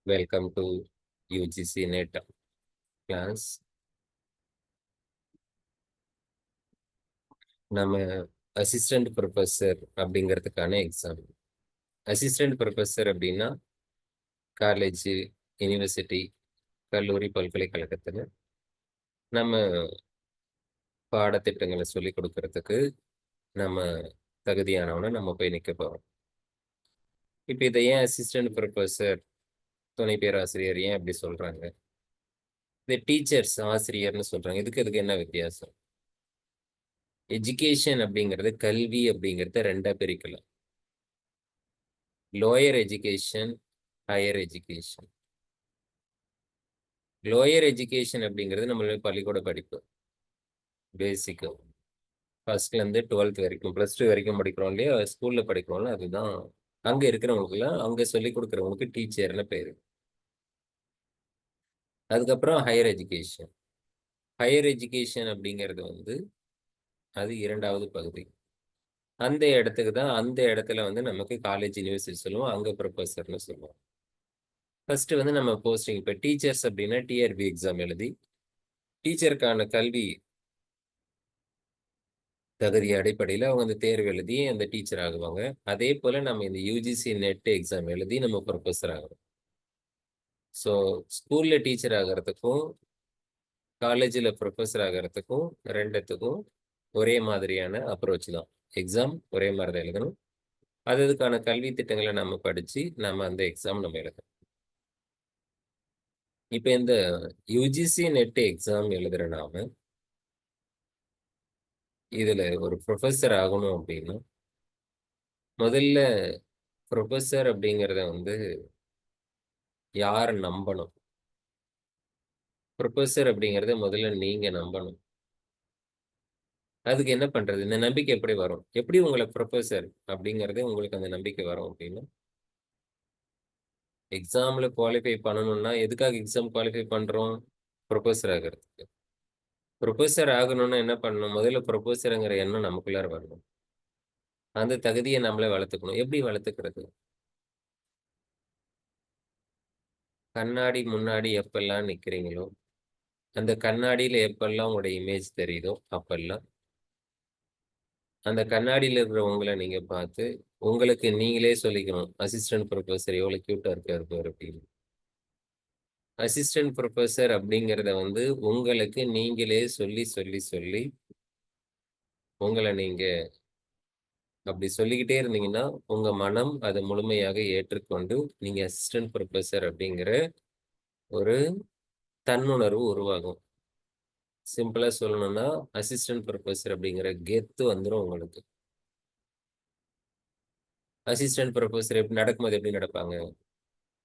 Welcome to UGC NET class. நம்ம assistant professor அப்படிங்கிறதுக்கான exam. Assistant professor அப்படின்னா college, university, கல்லூரி, பல்கலைக்கழகத்தில் நம்ம பாடத்திட்டங்களை சொல்லி கொடுக்கறதுக்கு நம்ம தகுதியானவனை நம்ம போய் நிற்க போகிறோம். இப்போ இதை ஏன் அசிஸ்டன்ட் ப்ரொஃபஸர், துணை பேராசிரியர் ஏன் அப்படி சொல்கிறாங்க? இது டீச்சர்ஸ், ஆசிரியர்னு சொல்கிறாங்க. இதுக்கு என்ன வித்தியாசம்? எஜுகேஷன் அப்படிங்கிறது, கல்வி அப்படிங்கிறத ரெண்டா பிரிக்கலாம். Lower education, higher education. Lower education அப்படிங்கிறது நம்மளுடைய பள்ளிக்கூட படிப்பு, பேசிக்கு ஃபர்ஸ்ட்லேருந்து 12th வரைக்கும், +2 வரைக்கும் படிக்கிறோம் இல்லையா, ஸ்கூலில் படிக்கிறோம்ல, அதுதான். அங்கே இருக்கிறவங்களுக்குலாம் அங்கே சொல்லி கொடுக்குறவங்களுக்கு டீச்சர்னு பேர். அதுக்கப்புறம் ஹையர் எஜுகேஷன். ஹையர் எஜுகேஷன் அப்படிங்கிறது அது இரண்டாவது பகுதி. அந்த இடத்துக்கு தான், அந்த இடத்துல நமக்கு காலேஜ், யூனிவர்சிட்டி சொல்லுவோம், அங்கே ப்ரொஃபஸர்னு சொல்லுவோம். ஃபர்ஸ்ட் நம்ம போஸ்டிங், இப்போ டீச்சர்ஸ் அப்படின்னா டிஆர்பி எக்ஸாம் எழுதி டீச்சருக்கான கல்வி தகுதி அடிப்படையில் அவங்க அந்த தேர்வு எழுதி அந்த டீச்சர் ஆகுவாங்க. அதே போல நம்ம இந்த யூஜிசி நெட் எக்ஸாம் எழுதி நம்ம ப்ரொஃபஸர் ஆகிறோம். ஸோ ஸ்கூல்ல டீச்சர் ஆகிறதுக்கும் காலேஜில் ப்ரொஃபஸர் ஆகிறதுக்கும் ரெண்டுத்துக்கும் ஒரே மாதிரியான அப்ரோச் தான். எக்ஸாம் ஒரே மாதிரி தான் எழுதணும். அதுக்கான கல்வி திட்டங்களை நம்ம படித்து நம்ம அந்த எக்ஸாம் நம்ம எழுதணும். இப்போ இந்த யூஜிசி நெட் எக்ஸாம் எழுதுற நாம இதுல ஒரு ப்ரொஃபஸர் ஆகணும் அப்படின்னா முதல்ல ப்ரொஃபஸர் அப்படிங்கிறத யார் நம்பணும்? ப்ரொஃபஸர் அப்படிங்கிறத முதல்ல நீங்க நம்பணும். அதுக்கு என்ன பண்றது? இந்த நம்பிக்கை எப்படி வரும்? எப்படி உங்களை ப்ரொஃபஸர் அப்படிங்கிறது உங்களுக்கு அந்த நம்பிக்கை வரும் அப்படின்னா, எக்ஸாம்ல குவாலிஃபை பண்ணணும்னா எதுக்காக எக்ஸாம் குவாலிஃபை பண்றோம்? ப்ரொஃபஸர் ஆகிறதுக்கு. ப்ரொஃபஸர் ஆகணும்னா என்ன பண்ணணும்? முதல்ல ப்ரொஃபஸருங்கிற எண்ணம் நமக்குள்ளார வரணும். அந்த தகுதியை நம்மளே வளர்த்துக்கணும். எப்படி வளர்த்துக்கிறது? கண்ணாடி முன்னாடி எப்பெல்லாம் நிக்கிறீங்களோ, அந்த கண்ணாடியில எப்பெல்லாம் உங்களுடைய இமேஜ் தெரியுதோ அப்பெல்லாம் அந்த கண்ணாடியில இருக்கிற உங்களை நீங்க பார்த்து உங்களுக்கு நீங்களே சொல்லிக்கணும், அசிஸ்டன்ட் ப்ரொஃபஸர் எவ்வளவு கியூட்டா இருக்காரு பாரு அப்படின்னு. அசிஸ்டன்ட் ப்ரொஃபஸர் அப்படிங்கிறத உங்களுக்கு நீங்களே சொல்லி சொல்லி சொல்லி உங்களை நீங்க அப்படி சொல்லிக்கிட்டே இருந்தீங்கன்னா உங்க மனம் அதை முழுமையாக ஏற்றுக்கொண்டு நீங்க அசிஸ்டன்ட் ப்ரொஃபஸர் அப்படிங்கிற ஒரு தன்னுணர்வு உருவாகும். சிம்பிளா சொல்லணும்னா அசிஸ்டன்ட் ப்ரொஃபஸர் அப்படிங்கிற கெத்து வந்துடும் உங்களுக்கு. அசிஸ்டன்ட் ப்ரொஃபஸர் எப்படி நடக்கும்போது எப்படி நடப்பாங்க?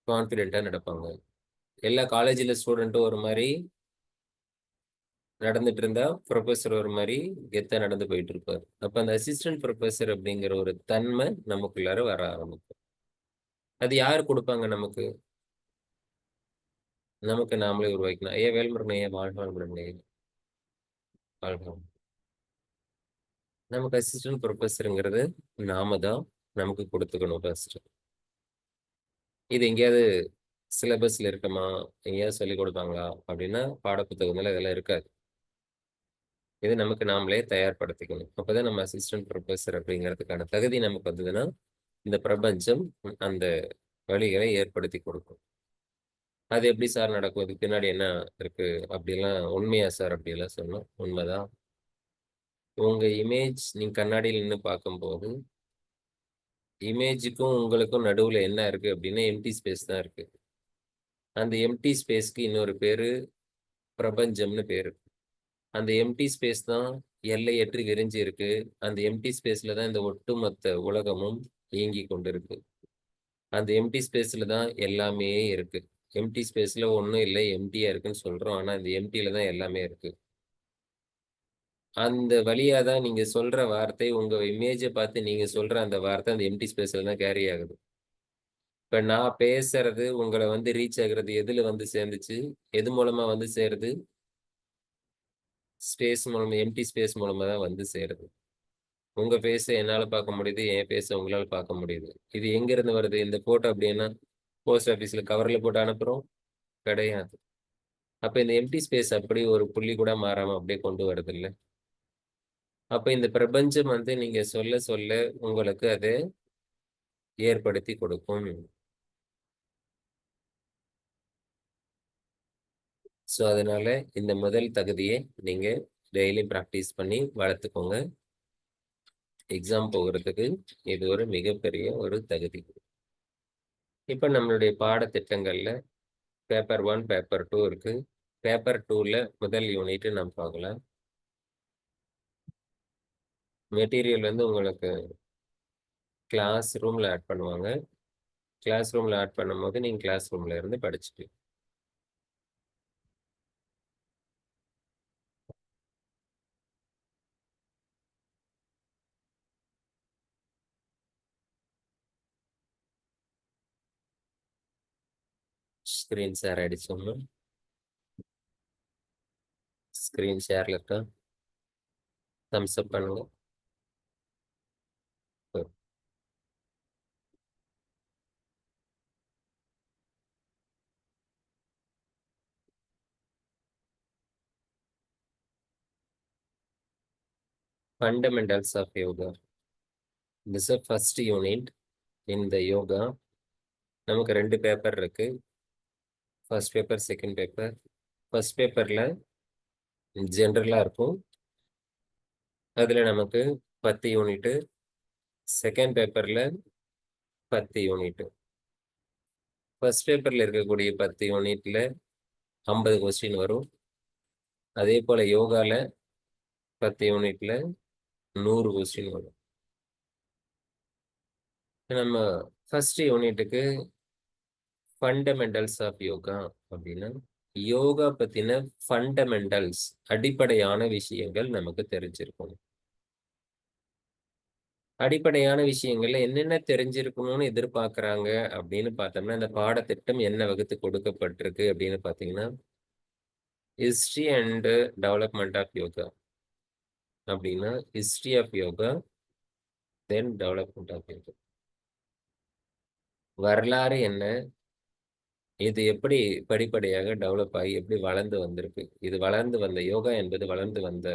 கான்ஃபிடென்ட்டா நடப்பாங்க. எல்லா காலேஜில் ஸ்டூடெண்ட்டும் ஒரு மாதிரி நடந்துட்டு இருந்தா ப்ரொஃபஸர் ஒரு மாதிரி கெத்தா நடந்து போயிட்டு இருப்பார். அப்ப அந்த அசிஸ்டன்ட் ப்ரொஃபஸர் அப்படிங்கிற ஒரு தன்மை நமக்குள்ளார வர ஆரம்பிக்கும். அது யார் கொடுப்பாங்க நமக்கு? நமக்கு நாமளே உருவாக்கணும். ஐயா வேல்முருகன் ஐயா, வாழ்க வளமுடன் ஐயா, வாழ்க வளமுடன். நமக்கு அசிஸ்டன்ட் ப்ரொஃபஸருங்கிறது நாம தான் நமக்கு கொடுத்துக்கணும் ஃபர்ஸ்ட். இது எங்கேயாவது சிலபஸ்ல இருக்குமா, எங்கேயாவது சொல்லிக் கொடுப்பாங்களா அப்படின்னா பாடப்புத்தகங்கள் இதெல்லாம் இருக்காது. இது நமக்கு நாமளே தயார்படுத்திக்கணும். அப்பதான் நம்ம அசிஸ்டன்ட் ப்ரொஃபஸர் அப்படிங்கிறதுக்கான தகுதி நமக்கு வந்ததுன்னா இந்த பிரபஞ்சம் அந்த வழிகளை ஏற்படுத்தி கொடுக்கும். அது எப்படி சார் நடக்கும்? இதுக்கு பின்னாடி என்ன இருக்கு அப்படிலாம்? உண்மையா சார் அப்படியெல்லாம் சொன்னோம். உண்மைதான். உங்க இமேஜ் நீங்க கண்ணாடியில் நின்று பார்க்கும்போது இமேஜுக்கும் உங்களுக்கும் நடுவுல என்ன இருக்கு அப்படின்னா எம்டி ஸ்பேஸ் தான் இருக்கு. அந்த எம்டி ஸ்பேஸ்க்கு இன்னொரு பேரு பிரபஞ்சம்னு பேரு. அந்த எம்டி ஸ்பேஸ் தான் எல்லையற்று விரிஞ்சு இருக்கு. அந்த எம்டி ஸ்பேஸ்ல தான் இந்த ஒட்டுமொத்த உலகமும் இயங்கி கொண்டிருக்கு. அந்த எம்டி ஸ்பேஸ்ல தான் எல்லாமே இருக்கு. எம்டி ஸ்பேஸ்ல ஒண்ணும் இல்லை, எம்டியா இருக்குன்னு சொல்றோம். ஆனா இந்த எம்டில தான் எல்லாமே இருக்கு. அந்த வழியா தான் நீங்க சொல்ற வார்த்தை, உங்க இமேஜ பார்த்து நீங்க சொல்ற அந்த வார்த்தை அந்த எம்டி ஸ்பேஸ்ல தான் கேரி ஆகுது. இப்ப நான் பேசுறது உங்கள ரீச் ஆகுறது எதுல சேர்ந்துச்சு? எது மூலமா சேருது? ஸ்பேஸ் மூலமா, எம்டி ஸ்பேஸ் மூலமா தான் சேருது. உங்க ஃபேஸ என்னால பார்க்க முடியுது. என் ஃபேஸ உங்களால பார்க்க முடியுது. இது எங்கிருந்து வருது? இந்த ஃபோட்டோ அப்படின்னா, போஸ்ட் ஆஃபீஸ்ல கவர்ல போட்டு அனுப்புறோம்? கிடையாது. அப்ப இந்த எம்ப்டி ஸ்பேஸ் அப்படி ஒரு புள்ளி கூட மாறாம அப்படியே கொண்டு வருதுல்ல. அப்ப இந்த பிரபஞ்சம் வந்து நீங்க சொல்ல சொல்ல உங்களுக்கு அது ஏற்படுத்தி கொடுக்கும். ஸோ, அதனால இந்த முதல் தகுதிய நீங்க டெய்லி பிராக்டிஸ் பண்ணி வளர்த்துக்கோங்க. எக்ஸாம் போகுறதுக்கு இது ஒரு மிகப்பெரிய ஒரு தகுதி. இப்ப நம்மளுடைய பாடத்திட்டங்கள்ல பேப்பர் 1, பேப்பர் 2 இருக்கு. பேப்பர் 2ல முதல் யூனிட் நம்ம பார்க்கலாம். மெட்டீரியல் வந்து உங்களுக்கு கிளாஸ் ரூம்ல ஆட் பண்ணுவாங்க. கிளாஸ் ரூம்ல ஆட் பண்ணும்போது நீங்க கிளாஸ் ரூம்ல இருந்து படிச்சுக்கலாம். ஸ்கிரீன் ஷேர் ஆயிடுச்சுங்களா? ஸ்கிரீன் ஷேர்ல இருக்கா? தம்ஸ் அப் பண்ணுங்க. Fundamentals of yoga. This is first unit in the yoga. நமக்கு 2 பேப்பர் இருக்கு. First paper, second paper. First பேப்பர்ல ஜெனரலா இருக்கும். அதுல நமக்கு 10 யூனிட். செகண்ட் பேப்பர்ல 10 யூனிட். ஃபர்ஸ்ட் பேப்பர்ல இருக்கக்கூடிய 10 யூனிட்ல 50 கொஸ்டின் வரும். அதே போல யோகால 10 யூனிட்ல 100 கொஸ்டின் வரும். நம்ம ஃபர்ஸ்ட் யூனிட்டுக்கு ஃபண்டமெண்டல்ஸ் ஆஃப் யோகா அப்படின்னா யோகா பத்தின ஃபண்டமெண்டல்ஸ் அடிப்படையான விஷயங்கள் நமக்கு தெரிஞ்சிருக்கணும். அடிப்படையான விஷயங்கள்ல என்னென்ன தெரிஞ்சிருக்கணும்னு எதிர்பார்க்கறாங்க அப்படின்னு பார்த்தோம்னா, இந்த பாடத்திட்டம் என்ன வகுத்து கொடுக்கப்பட்டிருக்கு அப்படின்னு பார்த்தீங்கன்னா, history and development of yoga அப்படின்னா, history of yoga, then development of yoga. வரலாறு என்ன? இது எப்படி படிப்படியாக டெவலப் ஆகி எப்படி வளர்ந்து வந்திருக்கு? இது வளர்ந்து வந்த யோகா என்பது வளர்ந்து வந்த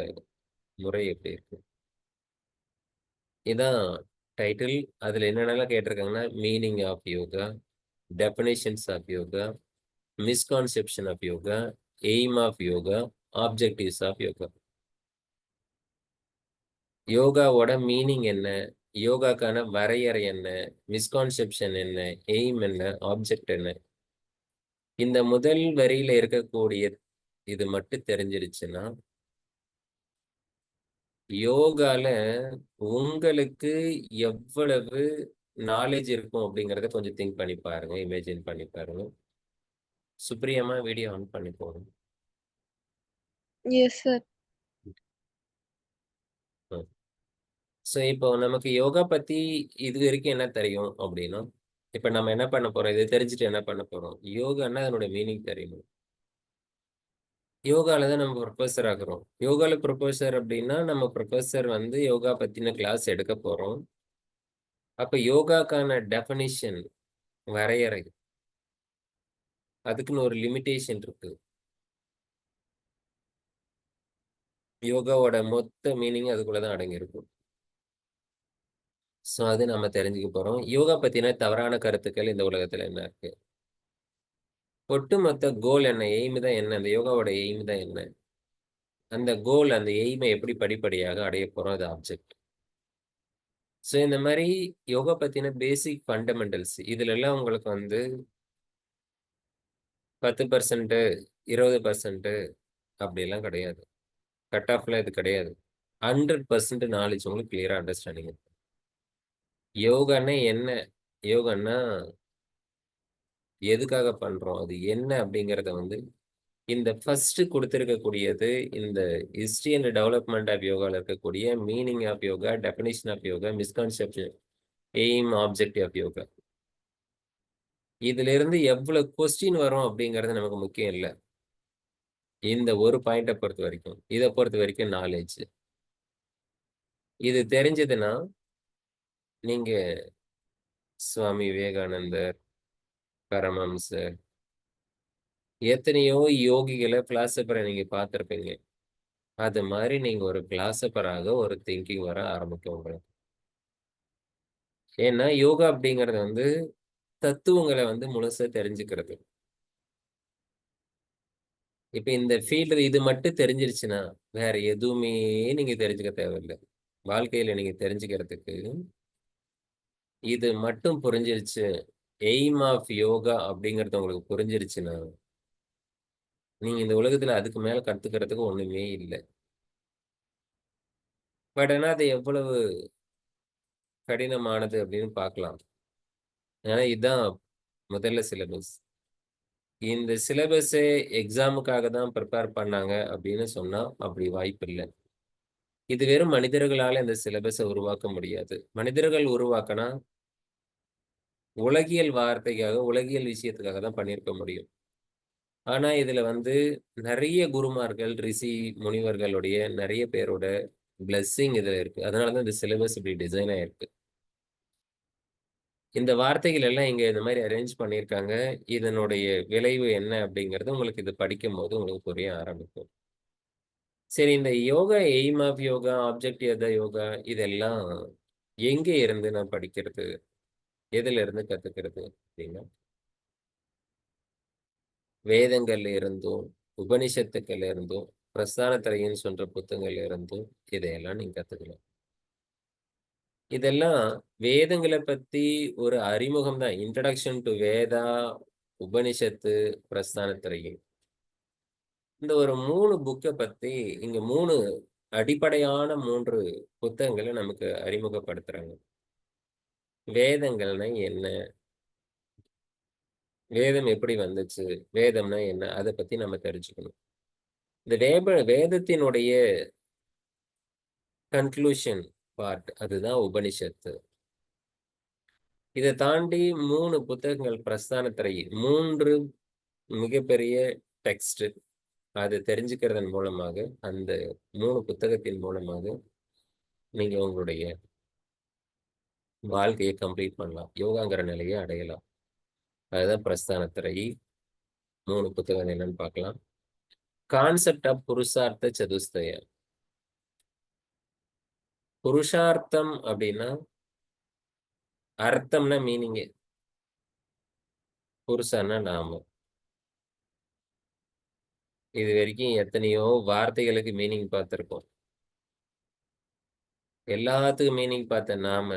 முறை எப்படி இருக்கு? இதான் டைட்டில். அதுல என்னென்னலாம் கேட்டிருக்காங்கன்னா, meaning of yoga, definitions of yoga, misconception of yoga, aim of yoga, objectives of yoga. யோகாவோட மீனிங் என்ன? யோகாக்கான வரையறை என்ன? மிஸ்கான்செப்ஷன் என்ன? எய்ம் என்ன? ஆப்ஜெக்ட் என்ன? இந்த முதல் வரியில இருக்கக்கூடிய இது மட்டும் தெரிஞ்சிருச்சுன்னா, யோகால உங்களுக்கு எவ்வளவு நாலேட்ஜ் இருக்கும் அப்படிங்கிறத கொஞ்சம் திங்க் பண்ணி பாருங்க. இமேஜின் பண்ணி பாருங்க. சுப்ரியமா வீடியோ ஆன் பண்ணி போடுங்க. Yes sir. ம். ஸோ இப்போ நமக்கு யோகா பத்தி இதுவரைக்கும் என்ன தெரியும் அப்படின்னா, இப்ப நம்ம என்ன பண்ண போறோம்? இத தெரிஞ்சுட்டு என்ன பண்ண போறோம்? யோகான்னா அதனுடைய மீனிங் தெரியணும். யோகால தான் நம்ம புரொஃபசர் ஆகுறோம். யோகால புரொஃபசர் அப்படின்னா, நம்ம புரொஃபசர் வந்து யோகா பத்தின கிளாஸ் எடுக்க போறோம். அப்ப யோகாக்கான டெஃபனிஷன் வரையறை. அதுக்குன்னு ஒரு லிமிட்டேஷன் இருக்கு. யோகாவோட மொத்த மீனிங் அதுக்குள்ள தான் அடங்கியிருக்கும். ஸோ அது நம்ம தெரிஞ்சுக்க போறோம். யோகா பத்தின தவறான கருத்துக்கள் இந்த உலகத்துல என்ன இருக்கு? ஒட்டுமொத்த கோல் என்ன? எய்ம் தான் என்ன? அந்த யோகாவோட எய்ம் தான் என்ன? அந்த கோல், அந்த எய்ம எப்படி படிப்படியாக அடைய போறோம்? அது ஆப்ஜெக்ட். ஸோ இந்த மாரி யோகா பத்தின பேசிக் ஃபண்டமெண்டல்ஸ் இதுலலாம் உங்களுக்கு வந்து 10% 20% அப்படிலாம் கிடையாது. கட் ஆஃப்லாம் இது கிடையாது. 100% நாலேட்ஜ் உங்களுக்கு கிளியரா அண்டர்ஸ்டாண்டிங் இருக்கும். யோகான்னா என்ன? யோகான்னா எதுக்காக பண்றோம்? அது என்ன அப்படிங்கிறத வந்து இந்த ஃபர்ஸ்ட் குடுத்திருக்கக்கூடியது இந்த ஹிஸ்டரி அண்ட் டெவலப்மென்ட் ஆஃப் யோகால இருக்கக்கூடிய meaning of yoga, definition of yoga, misconception, aim, objective of yoga. இதிலிருந்து எவ்வளவு கொஸ்டின் வரும் அப்படிங்கிறது நமக்கு முக்கியம் இல்ல. இந்த ஒரு பாயிண்ட்ட பொறுத்தவரைக்கும். இத பொறுத்தவரைக்கும் நாலேட்ஜ். இது தெரிஞ்சதுன்னா, நீங்க சுவாமி விவேகானந்தர், பரமஹம்சர், எத்தனையோ யோகிகள, பிலாசபர நீங்க பார்த்திருப்பீங்க. அது மாரி நீங்க ஒரு பிலாசபராக ஒரு திங்கிங் வர ஆரம்பிக்கும் உங்களுக்கு. ஏன்னா, யோகா அப்படிங்கிறது வந்து தத்துவங்கள வந்து முழுசா தெரிஞ்சுக்கிறது. இப்ப இந்த ஃபீல்டு இது மட்டும் தெரிஞ்சிருச்சுன்னா, வேற எதுவுமே நீங்க தெரிஞ்சுக்க தேவையில்ல. வாழ்க்கையில நீங்க தெரிஞ்சுக்கிறதுக்கு, இது மட்டும் புரிஞ்சிருச்சு. எய்ம் ஆஃப் யோகா அப்படிங்கிறது உங்களுக்கு புரிஞ்சிருச்சுன்னா, நீங்க இந்த உலகத்துல அதுக்கு மேல கத்துக்கிறதுக்கு ஒண்ணுமே இல்ல. பட் ஆனா அது எவ்வளவு கடினமானது அப்படின்னு பார்க்கலாம். ஏன்னா இதான் முதல்ல சிலபஸ். இந்த சிலபஸே எக்ஸாமுக்காக தான் பிரிப்பேர் பண்ணாங்க அப்படின்னு சொன்னா, அப்படி வாய்ப்பில்ல. இது வெறும் மனிதர்களால இந்த சிலபஸ உருவாக்க முடியாது. மனிதர்கள் உருவாக்குனா, உலகியல் வார்த்தைக்காக, உலகியல் விஷயத்துக்காக தான் பண்ணியிருக்க முடியும். ஆனா, இதுல வந்து நெறைய குருமார்கள், ரிஷி, முனிவர்களுடைய நெறைய பேரோட பிளெஸ்ஸிங் இதுல இருக்கு. அதனால தான் இந்த சிலபஸ் இப்படி டிசைன் ஆயிருக்கு. இந்த வார்த்தைகள் எல்லாம் இங்க இந்த மாரி அரேஞ்ச் பண்ணியிருக்காங்க. இதனுடைய விளைவு என்ன அப்படிங்கிறது உங்களுக்கு இது படிக்கும்போது உங்களுக்கு புரிய ஆரம்பிக்கும். சரி இந்த yoga, aim of yoga, objective of the yoga இதெல்லாம் எங்க இருந்து நான் படிக்கிறது? எதிலிருந்து கத்துக்கிறது? அப்படின்னா, வேதங்கள்ல இருந்தும், உபனிஷத்துக்கள்ல இருந்தும், பிரஸ்தான திரைன்னு சொல்ற புத்தகங்கள்ல இருந்தும் இதையெல்லாம் நீங்க கத்துக்கலாம். இதெல்லாம் வேதங்கள பத்தி ஒரு அறிமுகம் தான். இன்ட்ரோடக்ஷன் டூ வேதா, உபனிஷத்து, பிரஸ்தான திரையின். இந்த ஒரு 3 புக்க பத்தி இங்க 3 அடிப்படையான 3 புத்தகங்கள நமக்கு அறிமுகப்படுத்துறாங்க. வேதங்கள்னா என்ன? வேதம் எப்படி வந்துச்சு? வேதம்னா என்ன? அத பத்தி நம்ம தெரிஞ்சுக்கணும். இந்த வேதத்தினுடைய கன்க்ளூஷன் பார்ட் அதுதான் உபனிஷத்து. இத தாண்டி 3 புத்தகங்கள் பிரஸ்தான திரை 3 மிகப்பெரிய டெக்ஸ்ட். அது தெரிஞ்சுக்கிறதன் மூலமாக, அந்த 3 புத்தகத்தின் மூலமாக நீங்க உங்களுடைய வாழ்க்கைய கம்ப்ளீட் பண்ணலாம். யோகாங்கிற நிலைய அடையலாம். அதுதான் பிரஸ்தான திரை. 3 புத்தகம் என்னன்னு பார்க்கலாம். கான்செப்ட் ஆஃப் புருஷார்த்த சதுஷ்டயா. புருஷார்த்தம் அப்டின்னா, அர்த்தம்னா மீனிங்கு. புருஷன்னா நாமம். இதுவரைக்கும் எத்தனையோ வார்த்தைகளுக்கு மீனிங் பார்த்திருப்போம். எல்லாத்துக்கும் மீனிங் பார்த்த நாம,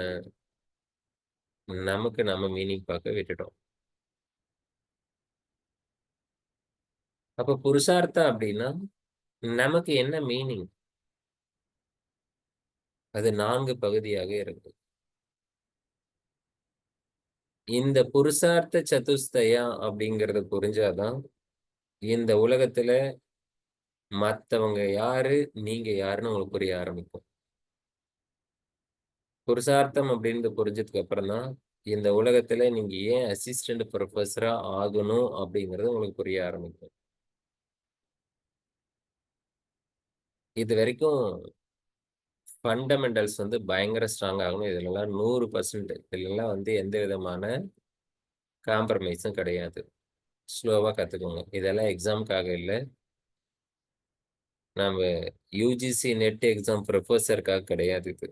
நமக்கு நம்ம மீனிங் பார்க்க விட்டுட்டோம். அப்ப புருஷார்த்தம் அப்டின்னா, நமக்கு என்ன மீனிங்? அது 4 பகுதியாக இருக்கு. இந்த புருஷார்த்த சதுஷ்டயா அப்படிங்கிறது புரிஞ்சா தான், இந்த உலகத்துல மத்தவங்க யாரு, நீங்க யாருன்னு உங்களுக்கு புரிய ஆரம்பிக்கும். புருஷார்த்தம் அப்படின்னு புரிஞ்சதுக்கு அப்புறம் தான், இந்த உலகத்துல நீங்க ஏன் அசிஸ்டன்ட் புரொஃபஸரா ஆகணும் அப்படிங்கிறது உங்களுக்கு புரிய ஆரம்பிக்கும். இதுவரைக்கும் ஃபண்டமெண்டல்ஸ் வந்து பயங்கர ஸ்ட்ராங் ஆகணும். இதுலலாம் 100% இதுலலாம் வந்து எந்த விதமான காம்ப்ரமைஸும் கிடையாது. ஸ்லோவா கத்துக்கோங்க. இதெல்லாம் எக்ஸாம்க்காக இல்ல. நாம யுஜிசி நெட் எக்ஸாம் ப்ரொஃபஸர்க்காக கிடையாது இது.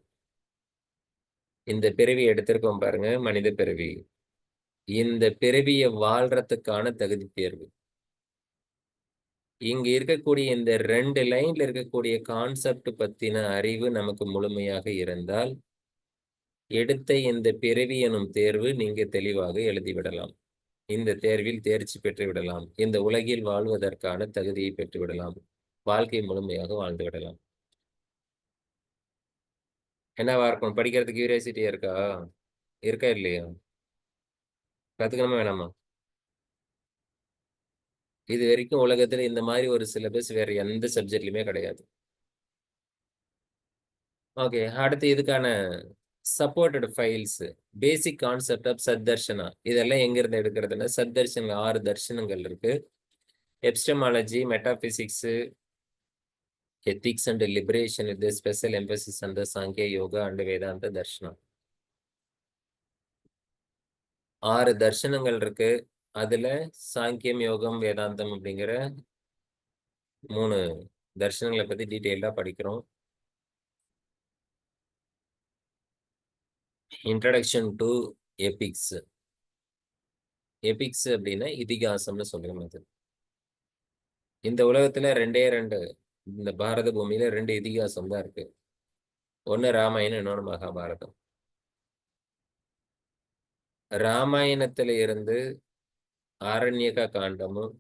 இந்த பிறவி எடுத்திருக்கோம் பாருங்க, மனித பிறவி. இந்த பிறவிய வாழ்றதுக்கான தகுதி தேர்வு. இங்க இருக்கக்கூடிய இந்த 2 லைன்ல இருக்கக்கூடிய கான்செப்ட் பத்தின அறிவு நமக்கு முழுமையாக இருந்தால், எடுத்த இந்த பிறவி எனும் தேர்வு நீங்க தெளிவாக எழுதிவிடலாம். இந்த தேர்வில் தேர்ச்சி பெற்று விடலாம். இந்த உலகில் வாழ்வதற்கான தகுதியை பெற்று விடலாம். வாழ்க்கை முழுமையாக வாழ்ந்து விடலாம். என்னவா இருக்கும்? படிக்கிறதுக்கு கியூரியாசிட்டியா இருக்கா? இருக்கா இல்லையா? கத்துக்கணுமா வேணாமா? இதுவரைக்கும் உலகத்துல இந்த மாரி ஒரு சிலபஸ் வேற எந்த சப்ஜெக்ட்லயுமே கிடையாது. ஓகே. அடுத்து இதுக்கான supported files. Basic concept of Shaddarshana. இதெல்லாம் எங்கிருந்து எடுக்கிறதுன்னா, சத்தர்ஷன்ல 6 தர்ஷனங்கள் இருக்கு. Epistemology, metaphysics, ethics and liberation with special emphasis on the Sankhya yoga and வேதாந்த தர்ஷனா. 6 தர்ஷனங்கள் இருக்கு. அதுல சாங்கியம், யோகம், வேதாந்தம் அப்படிங்கிற 3 தர்ஷனங்களை பத்தி டீட்டெயிலா படிக்கிறோம். Introduction to epics. எபிக்ஸ் அப்படின்னா இதிகாசம்னு சொல்றோம். அது இந்த உலகத்துல 2 இந்த பாரத பூமியில 2 இதிகாசம் தான் இருக்கு. ஒன்னு ராமாயணம், இன்னொன்னு மகாபாரதம். ராமாயணத்துல இருந்து ஆரண்யக காண்டமும்,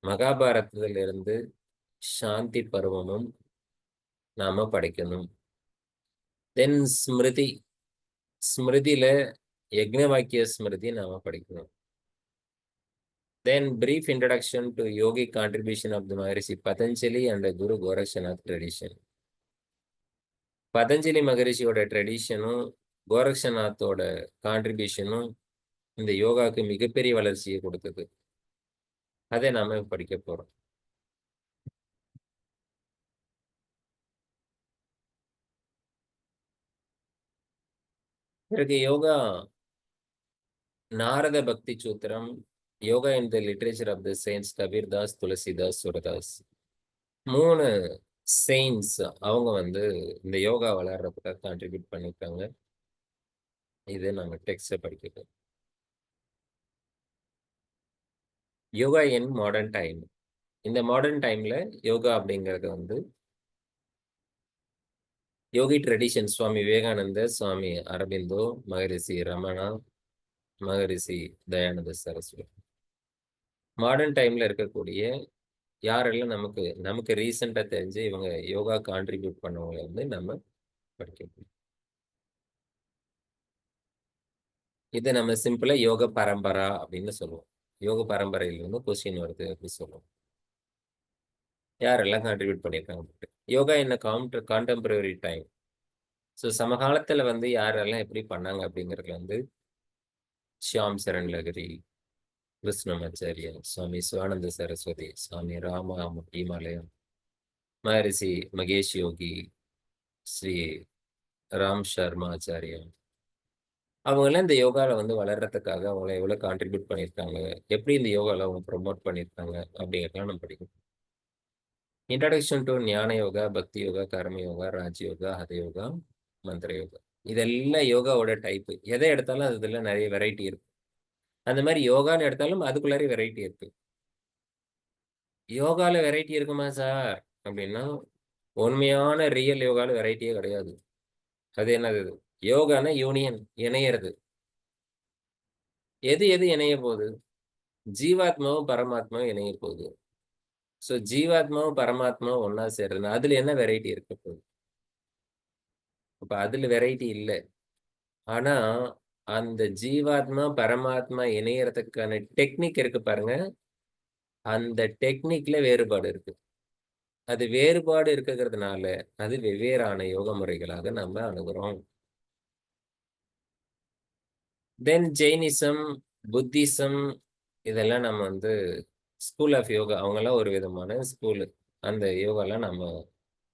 மகாபாரதத்துல இருந்து சாந்தி பருவமும் நாம படிக்கணும். தென் ஸ்மிருதி, ஸ்மிருதியில யக்ஞவாக்கிய ஸ்மிருதி நாம படிக்கணும். Then brief introduction to yogic contribution of the Maharishi Patanjali and the Guru Gorakshanath tradition. Patanjali மகரிஷியோட ட்ரெடிஷனும் கோரக்ஷநாத்தோட கான்ட்ரிபியூஷனும் இந்த யோகாவுக்கு மிகப்பெரிய வளர்ச்சியை கொடுத்தது. அதை நாம படிக்க போறோம். பிறகு yoga, Narada Bhakti Sutram, yoga in the literature of the saints Kabirdas, Tulsidas, Surdas. 3 saints அவங்க இந்த யோகா வளர்றதுக்காக கான்ட்ரிபியூட் பண்ணியிருக்காங்க. இது நம்ம டெக்ஸ்ட படிக்கிறோம். யோகா இன் மாடர்ன் டைம். இந்த மாடர்ன் டைம்ல யோகா அப்படிங்கிறது யோகி ட்ரெடிஷன் சுவாமி விவேகானந்த, சுவாமி அரபிந்தோ, மகரிஷி ரமணா, மகரிஷி தயானந்த சரஸ்வதி. மாடர்ன் டைம்ல இருக்கக்கூடிய யாரெல்லாம் நமக்கு நமக்கு ரீசெண்டா தெரிஞ்சு இவங்க யோகா கான்ட்ரிபியூட் பண்ணவங்களை நம்ம படிக்கணும். இதை நம்ம சிம்பிளா யோக பரம்பரா அப்படின்னு சொல்லுவோம். யோக பரம்பரையிலிருந்து கொஸ்டின் வருது அப்படின்னு சொல்லுவோம். யாரெல்லாம் கான்ட்ரிபியூட் பண்ணியிருக்காங்க. யோகா என்ன கான்டெம்பரரி டைம். ஸோ சமகாலத்துல யாரெல்லாம் எப்படி பண்ணாங்க அப்படிங்கிறது ஷியாம் சரண் லகரி, கிருஷ்ணமாச்சாரியா, சுவாமி சிவானந்த சரஸ்வதி, சுவாமி ராமா ஹிமாலயம், மகரிஷி மகேஷ் யோகி, ஸ்ரீ ராம் சர்மா ஆச்சாரியா, அவங்கெல்லாம் இந்த யோகாவில் வளர்றதுக்காக அவங்கள எவ்வளோ கான்ட்ரிபியூட் பண்ணியிருக்காங்க, எப்படி இந்த யோகாவில் அவங்க ப்ரொமோட் பண்ணியிருக்காங்க அப்படிங்கிறதெல்லாம் நம்ம படிக்கணும். இன்ட்ரடக்ஷன் டு ஞான யோகா, பக்தி யோகா, கர்ம யோகா, ராஜயோகா, ஹத யோகா, மந்திர யோகா. இதெல்லாம் யோகாவோட டைப்பு. எதை எடுத்தாலும் அதுல நிறைய வெரைட்டி இருக்கு. அந்த மாதிரி யோகான்னு எடுத்தாலும் அதுக்குள்ளாரே வெரைட்டி இருக்கு. யோகால வெரைட்டி இருக்குமா சார் அப்படின்னா, உண்மையான ரியல் யோகால வெரைட்டியே கிடையாது. அது என்னது? யோகானா யூனியன், இணையிறது. எது எது இணைய போகுது? ஜீவாத்மாவும் பரமாத்மாவும் இணைய போகுது. ஸோ ஜீவாத்மாவும் பரமாத்மாவும் ஒன்னா சேர்றதுன்னா அதுல என்ன வெரைட்டி இருக்க போகுது? அப்ப அதுல வெரைட்டி இல்லை. ஆனா அந்த ஜீவாத்மா பரமாத்மா இணையறதுக்கான டெக்னிக் இருக்கு பாருங்க, அந்த டெக்னிக்ல வேறுபாடு இருக்கு. அது வேறுபாடு இருக்கிறதுனால அது வெவ்வேறான யோக முறைகளாக நம்ம அணுகிறோம். தென் ஜெயினிசம், புத்திசம், இதெல்லாம் நம்ம ஸ்கூல் ஆஃப் யோகா, அவங்கெல்லாம் ஒரு விதமான ஸ்கூலு. அந்த யோகாலாம் நம்ம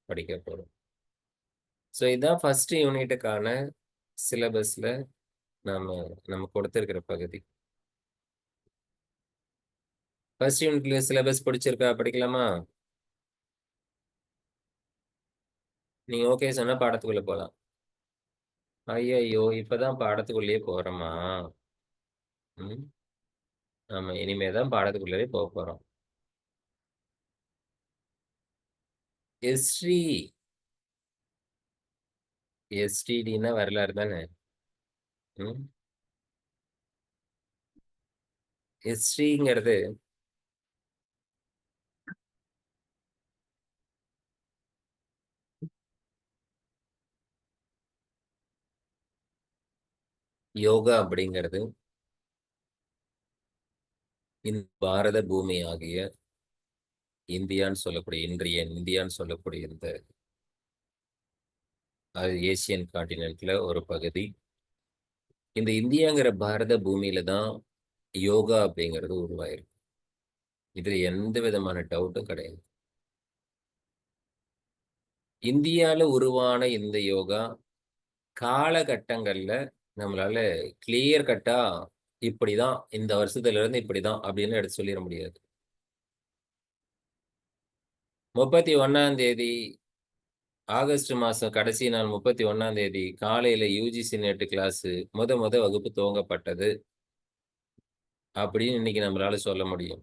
படிக்க போறோம். ஸோ இதான் ஃபர்ஸ்ட் யூனிட்டுக்கான சிலபஸ்ல நம்ம கொடுத்திருக்கிற பகுதி. ஃபர்ஸ்ட் யூனிட்ல சிலபஸ் பிடிச்சிருக்கா? படிக்கலாமா? நீங்க ஓகே சொன்னா பாடத்துக்குள்ள போலாம். ஐயோ, இப்பதான் பாடத்துக்குள்ளேயே போறோமா? ம், ஆமா, இனிமேதான் பாடத்துக்குள்ளேயே போக போறோம். ஹிஸ்டரி, எஸ்டிடின்னா வரலாறு தானே. ஹிஸ்டரிங்கிறது யோகா அப்படிங்கிறது இந்த பாரத பூமி ஆகிய இந்தியான்னு சொல்லக்கூடிய, இன்றைய இந்தியான்னு சொல்லக்கூடிய இந்த ஏசியன் கான்டினென்ட்ல ஒரு பகுதி. இந்த இந்தியாங்கிற பாரத பூமியில தான் யோகா அப்படிங்கிறது உருவாயிருக்கு. இதுல எந்த விதமான டவுட்டும் கிடையாது. இந்தியால உருவான இந்த யோகா காலகட்டங்கள்ல நம்மளால கிளியர் கட்டா இப்படிதான் இந்த வருஷத்துல இருந்து இப்படிதான் அப்படின்னு எடுத்து சொல்லிட முடியாது. 31 ஆகஸ்ட் மாசம் கடைசி நாள் 31 காலையில யுஜிசி நெட் கிளாஸ் முத வகுப்பு துவங்கப்பட்டது அப்படின்னு இன்னைக்கு நம்மளால சொல்ல முடியும்.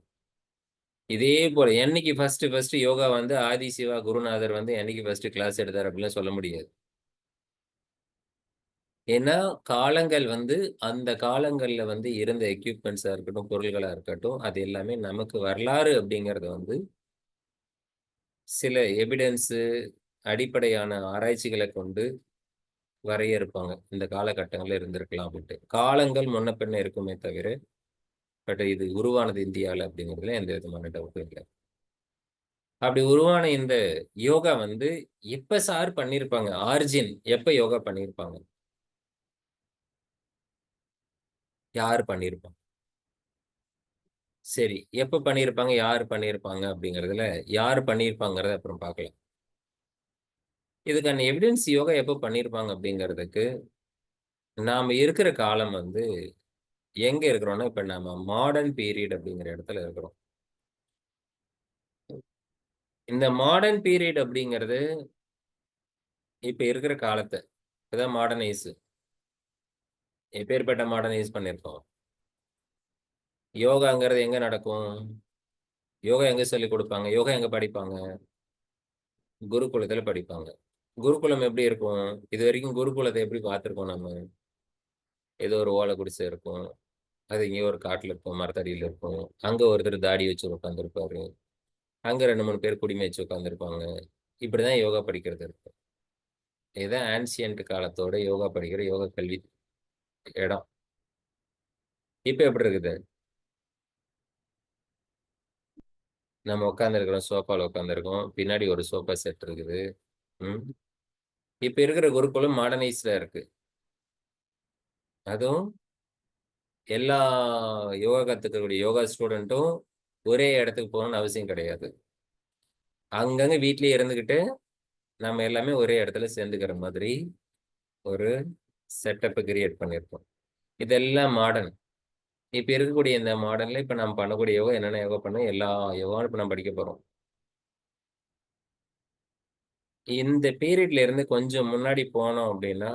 இதே போல என்னைக்கு ஃபர்ஸ்ட் யோகா வந்து ஆதி சிவா குருநாதர் வந்து என்னைக்கு ஃபர்ஸ்ட் கிளாஸ் எடுத்தார் அப்படிலாம் சொல்ல முடியாது. ஏன்னா காலங்கள் வந்து அந்த காலங்கள்ல வந்து இருந்த எக்யூப்மெண்ட்ஸா இருக்கட்டும், பொருள்களா இருக்கட்டும், அது எல்லாமே நமக்கு வரலாறு அப்படிங்கறது வந்து சில எவிடன்ஸ் அடிப்படையான ஆராய்ச்சிகளை கொண்டு வரையறுப்பாங்க. இந்த காலகட்டங்கள்ல இருந்திருக்கலாம் அப்படின்ட்டு. காலங்கள் முன்ன பின்ன இருக்குமே தவிர, பட் இது உருவானது இந்தியால அப்படிங்கிறதுல எந்த விதமான டவுட்டும் இல்ல. அப்படி உருவான இந்த யோகா வந்து எப்ப சார் பண்ணியிருப்பாங்க? ஆரிஜின் எப்ப யோகா பண்ணியிருப்பாங்க? யார் பண்ணியிருப்பாங்க? சரி. எப்ப பண்ணியிருப்பாங்க? யார் பண்ணியிருப்பாங்க? அப்படிங்கிறதுல யார் பண்ணியிருப்பாங்கிறத அப்புறம் பார்க்கலாம். இதுக்கான எவிடன்ஸ் யோகா எப்ப பண்ணியிருப்பாங்க அப்படிங்கிறதுக்கு, நாம இருக்கிற காலம் வந்து எங்க இருக்கிறோம்னா, இப்ப நம்ம மாடர்ன் பீரியட் அப்படிங்கிற இடத்துல இருக்கிறோம். இந்த மாடர்ன் பீரியட் அப்படிங்கிறது, இப்ப இருக்கிற காலத்த இதான் மாடர்னைஸ். எப்பேர்ப்பட்ட மாடர்னைஸ் பண்ணியிருக்கோம். யோகாங்கிறது எங்க நடக்கும்? யோகா எங்க சொல்லிக் குடுப்பாங்க? யோகா எங்க படிப்பாங்க? குருகுலத்துல படிப்பாங்க. குருகுலம் எப்படி இருக்கும்? இதுவரைக்கும் குருகுலத்த எப்படி பார்த்திருக்கோம் நம்ம? ஏதோ ஒரு ஓலை குடிசை இருக்கும். அது எங்கேயோ ஒரு காட்டுல இருக்கும். மரத்தடியில இருக்கும். அங்க ஒருத்தர் தாடி வச்சு உட்கார்ந்திருப்பாரு. அங்க 2, 3 பேர் குடிமை வச்சு உட்கார்ந்திருப்பாங்க. இப்படிதான் யோகா படிக்கிறது இருக்கு. இதுதான் ஆன்சியன்ட் காலத்தோட யோகா படிக்கிற யோகா கல்வி இடம். இப்ப எப்படி இருக்குது? நம்ம உட்கார்ந்திருக்கிறோம். சோஃபால உட்கார்ந்திருக்கோம். பின்னாடி ஒரு சோஃபா செட் இருக்குது. ம். இப்ப இருக்கிற குருகுலம் மாடர்னைஸ்டா இருக்கு. அதுவும் எல்லா யோகா கத்துக்கக்கூடிய யோகா ஸ்டூடெண்ட்டும் ஒரே இடத்துக்கு போகணும்னு அவசியம் கிடையாது. அங்கங்க வீட்லயே இருந்துகிட்டு, நம்ம எல்லாமே ஒரே இடத்துல சேர்ந்துக்கிற மாதிரி ஒரு செட்டப்ப கிரியேட் பண்ணியிருக்கோம். இதெல்லாம் மாடர்ன். இப்ப இருக்கக்கூடிய இந்த மாடர்ன்ல இப்ப நம்ம பண்ணக்கூடிய யோகா என்னென்ன யோகா பண்ணோம், எல்லா யோகாவும் இப்ப நம்ம படிக்க போறோம். இந்த பீரியட்ல இருந்து கொஞ்சம் முன்னாடி போனோம் அப்படின்னா,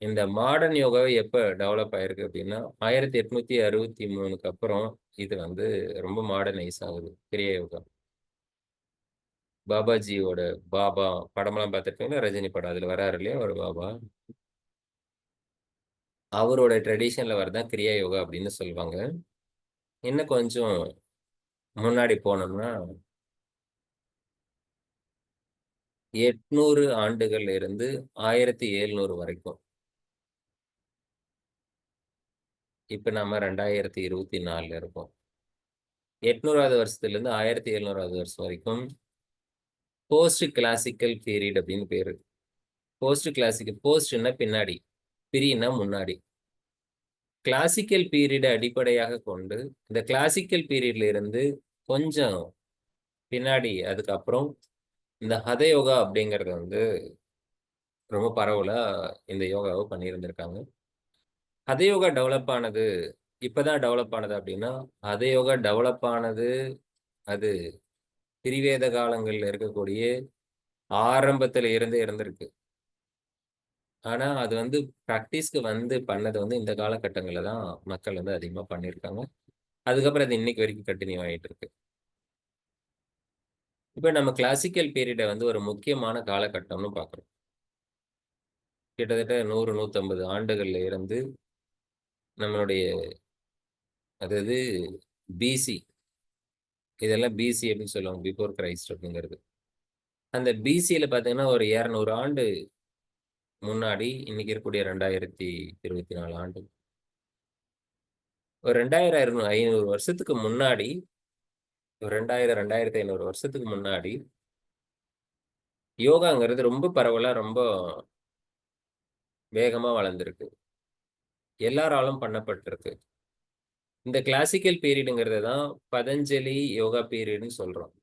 இந்த மாடர்ன் யோகாவே எப்ப டெவலப் ஆயிருக்கு அப்படின்னா, 1863க்கு அப்புறம் இது வந்து ரொம்ப மாடர்னைஸ் ஆகுது. கிரியா யோகா. பாபாஜியோட பாபா படமெல்லாம் பார்த்திருப்பீங்களா? ரஜினி படம். அதுல வராரு இல்லையா ஒரு பாபா. அவரோட ட்ரெடிஷன்ல வரதான் கிரியா யோகா அப்படின்னு சொல்லுவாங்க. இன்னும் கொஞ்சம் முன்னாடி போனோம்னா, 800 ஆண்டுகள்ல இருந்து 1700 வரைக்கும். இப்ப நம்ம 2024ல இருக்கோம். 800வது வருஷத்துலருந்து 1700வது வருஷம் வரைக்கும் போஸ்ட் கிளாசிக்கல் பீரியட் அப்படின்னு பேரு. போஸ்ட் கிளாசிக்கல் போஸ்ட்ன்னா பின்னாடி. ப்ரீன்னா முன்னாடி. கிளாசிக்கல் பீரியட அடிப்படையாகக் கொண்டு, இந்த கிளாசிக்கல் பீரியட்ல இருந்து கொஞ்சம் பின்னாடி அதுக்கப்புறம் இந்த ஹத யோகா அப்படிங்கிறது வந்து ரொம்ப பரவலா இந்த யோகாவ பண்ணியிருந்திருக்காங்க. ஹத யோகா டெவலப் ஆனது இப்பதான் டெவலப் ஆனது அப்படின்னா, ஹத யோகா டெவலப் ஆனது அது திரிவேத காலங்கள்ல இருக்கக்கூடிய ஆரம்பத்துல இருந்தே இருந்திருக்கு. ஆனா, அது வந்து பிராக்டிஸ்க்கு வந்து பண்ணது வந்து இந்த காலகட்டங்கள்ல தான் மக்கள் வந்து அதிகமா பண்ணியிருக்காங்க. அதுக்கப்புறம் அது இன்னைக்கு வரைக்கும் கன்டின்யூ ஆயிட்டு இருக்கு. இப்ப நம்ம கிளாசிக்கல் பீரியட வந்து ஒரு முக்கியமான காலகட்டம்னு பார்க்கிறோம். கிட்டத்தட்ட 100, 150 ஆண்டுகள்ல இருந்து நம்மளுடைய அதாவது பிசி இதெல்லாம் பிசி அப்படின்னு சொல்லுவாங்க. பிஃபோர் கிரைஸ்ட் அப்படிங்கிறது. அந்த பிசில பார்த்தீங்கன்னா, ஒரு 200 ஆண்டு முன்னாடி இன்னைக்கு இருக்கக்கூடிய 2024 ஆண்டு. ஒரு 2000, 500 வருஷத்துக்கு முன்னாடி, ஒரு 2000, 2500 வருஷத்துக்கு முன்னாடி யோகாங்கிறது ரொம்ப பரவலா, ரொம்ப வேகமா வளர்ந்திருக்கு. எல்லாராலும் பண்ணப்பட்டிருக்கு. இந்த கிளாசிக்கல் பீரியடுங்கிறத தான் பதஞ்சலி யோகா பீரியட்ன்னு சொல்றோம்.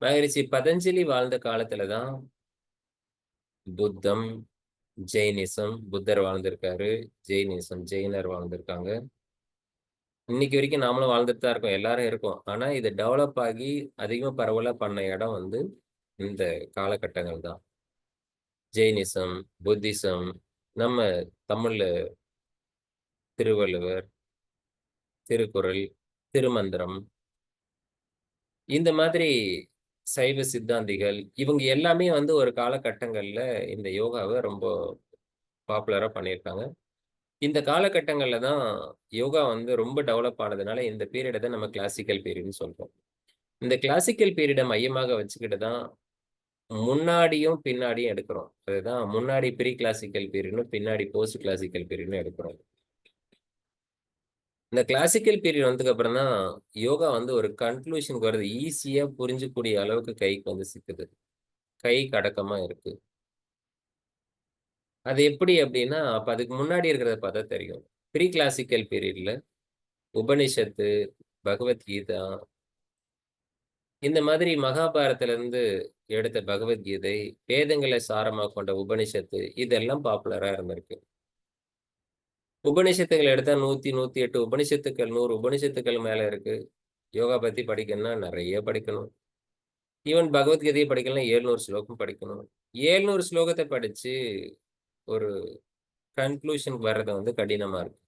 மகரிஷி பதஞ்சலி வாழ்ந்த காலத்துல தான் புத்தம், ஜெயினிசம் புத்தர் வாழ்ந்திருக்காரு. ஜெயினிசம் ஜெயினர் வாழ்ந்திருக்காங்க. இன்னைக்கு வரைக்கும் நாமளும் வாழ்ந்துட்டு தான் இருக்கோம். எல்லாரும் இருக்கோம். ஆனா இது டெவலப் ஆகி அதிகமா பரவலா பண்ண இடம் வந்து இந்த காலகட்டங்கள் தான். ஜெயினிசம், புத்திசம், நம்ம தமிழ்ல திருவள்ளுவர், திருக்குறள், திருமந்திரம் இந்த மாதிரி சைவ சித்தாந்திகள், இவங்க எல்லாமே வந்து ஒரு காலகட்டங்கள்ல இந்த யோகாவ ரொம்ப பாப்புலரா பண்ணியிருக்காங்க. இந்த காலகட்டங்கள்ல தான் யோகா வந்து ரொம்ப டெவலப் ஆனதுனால, இந்த பீரியட தான் நம்ம கிளாசிக்கல் பீரியட்ன்னு சொல்றோம். இந்த கிளாசிக்கல் பீரியட மையமாக வச்சுக்கிட்டு தான் முன்னாடியும், பின்னாடியும் எடுக்கிறோம். அதுதான் முன்னாடி ப்ரீ கிளாசிக்கல் பீரியட்ன்னு, பின்னாடி போஸ்ட் கிளாசிக்கல் பீரியட்ன்னு எடுக்கிறோம். இந்த கிளாசிக்கல் பீரியட் வந்ததுக்கு அப்புறம் தான், யோகா வந்து ஒரு கன்க்ளூஷனுக்கு வருது. ஈஸியா புரிஞ்சுக்கூடிய அளவுக்கு கைக்கு வந்து சிக்குது. கைக்கு அடக்கமா இருக்கு. அது எப்படி அப்டின்னா, அப்ப அதுக்கு முன்னாடி இருக்கிறத பார்த்தா தெரியும். ப்ரீ கிளாசிக்கல் பீரியட்ல உபனிஷத்து, பகவத்கீதா இந்த மாதிரி மகாபாரதத்திலிருந்து எடுத்த பகவத்கீதை, வேதங்கள சாரமா கொண்ட உபனிஷத்து இதெல்லாம் பாப்புலரா இருந்திருக்கு. உபனிஷத்துகள எடுத்தா 100, 108 உபனிஷத்துக்கள், 100 உபனிஷத்துக்கள் மேல இருக்கு. யோகா பத்தி படிக்கணும்னா நெறைய படிக்கணும். ஈவன் பகவத்கீதைய படிக்கணும்னா 700 ஸ்லோகம் படிக்கணும். 700 ஸ்லோகத்த படிச்சு ஒரு கன்க்ளூஷனுக்கு வர்றது வந்து கடினமா இருக்கு.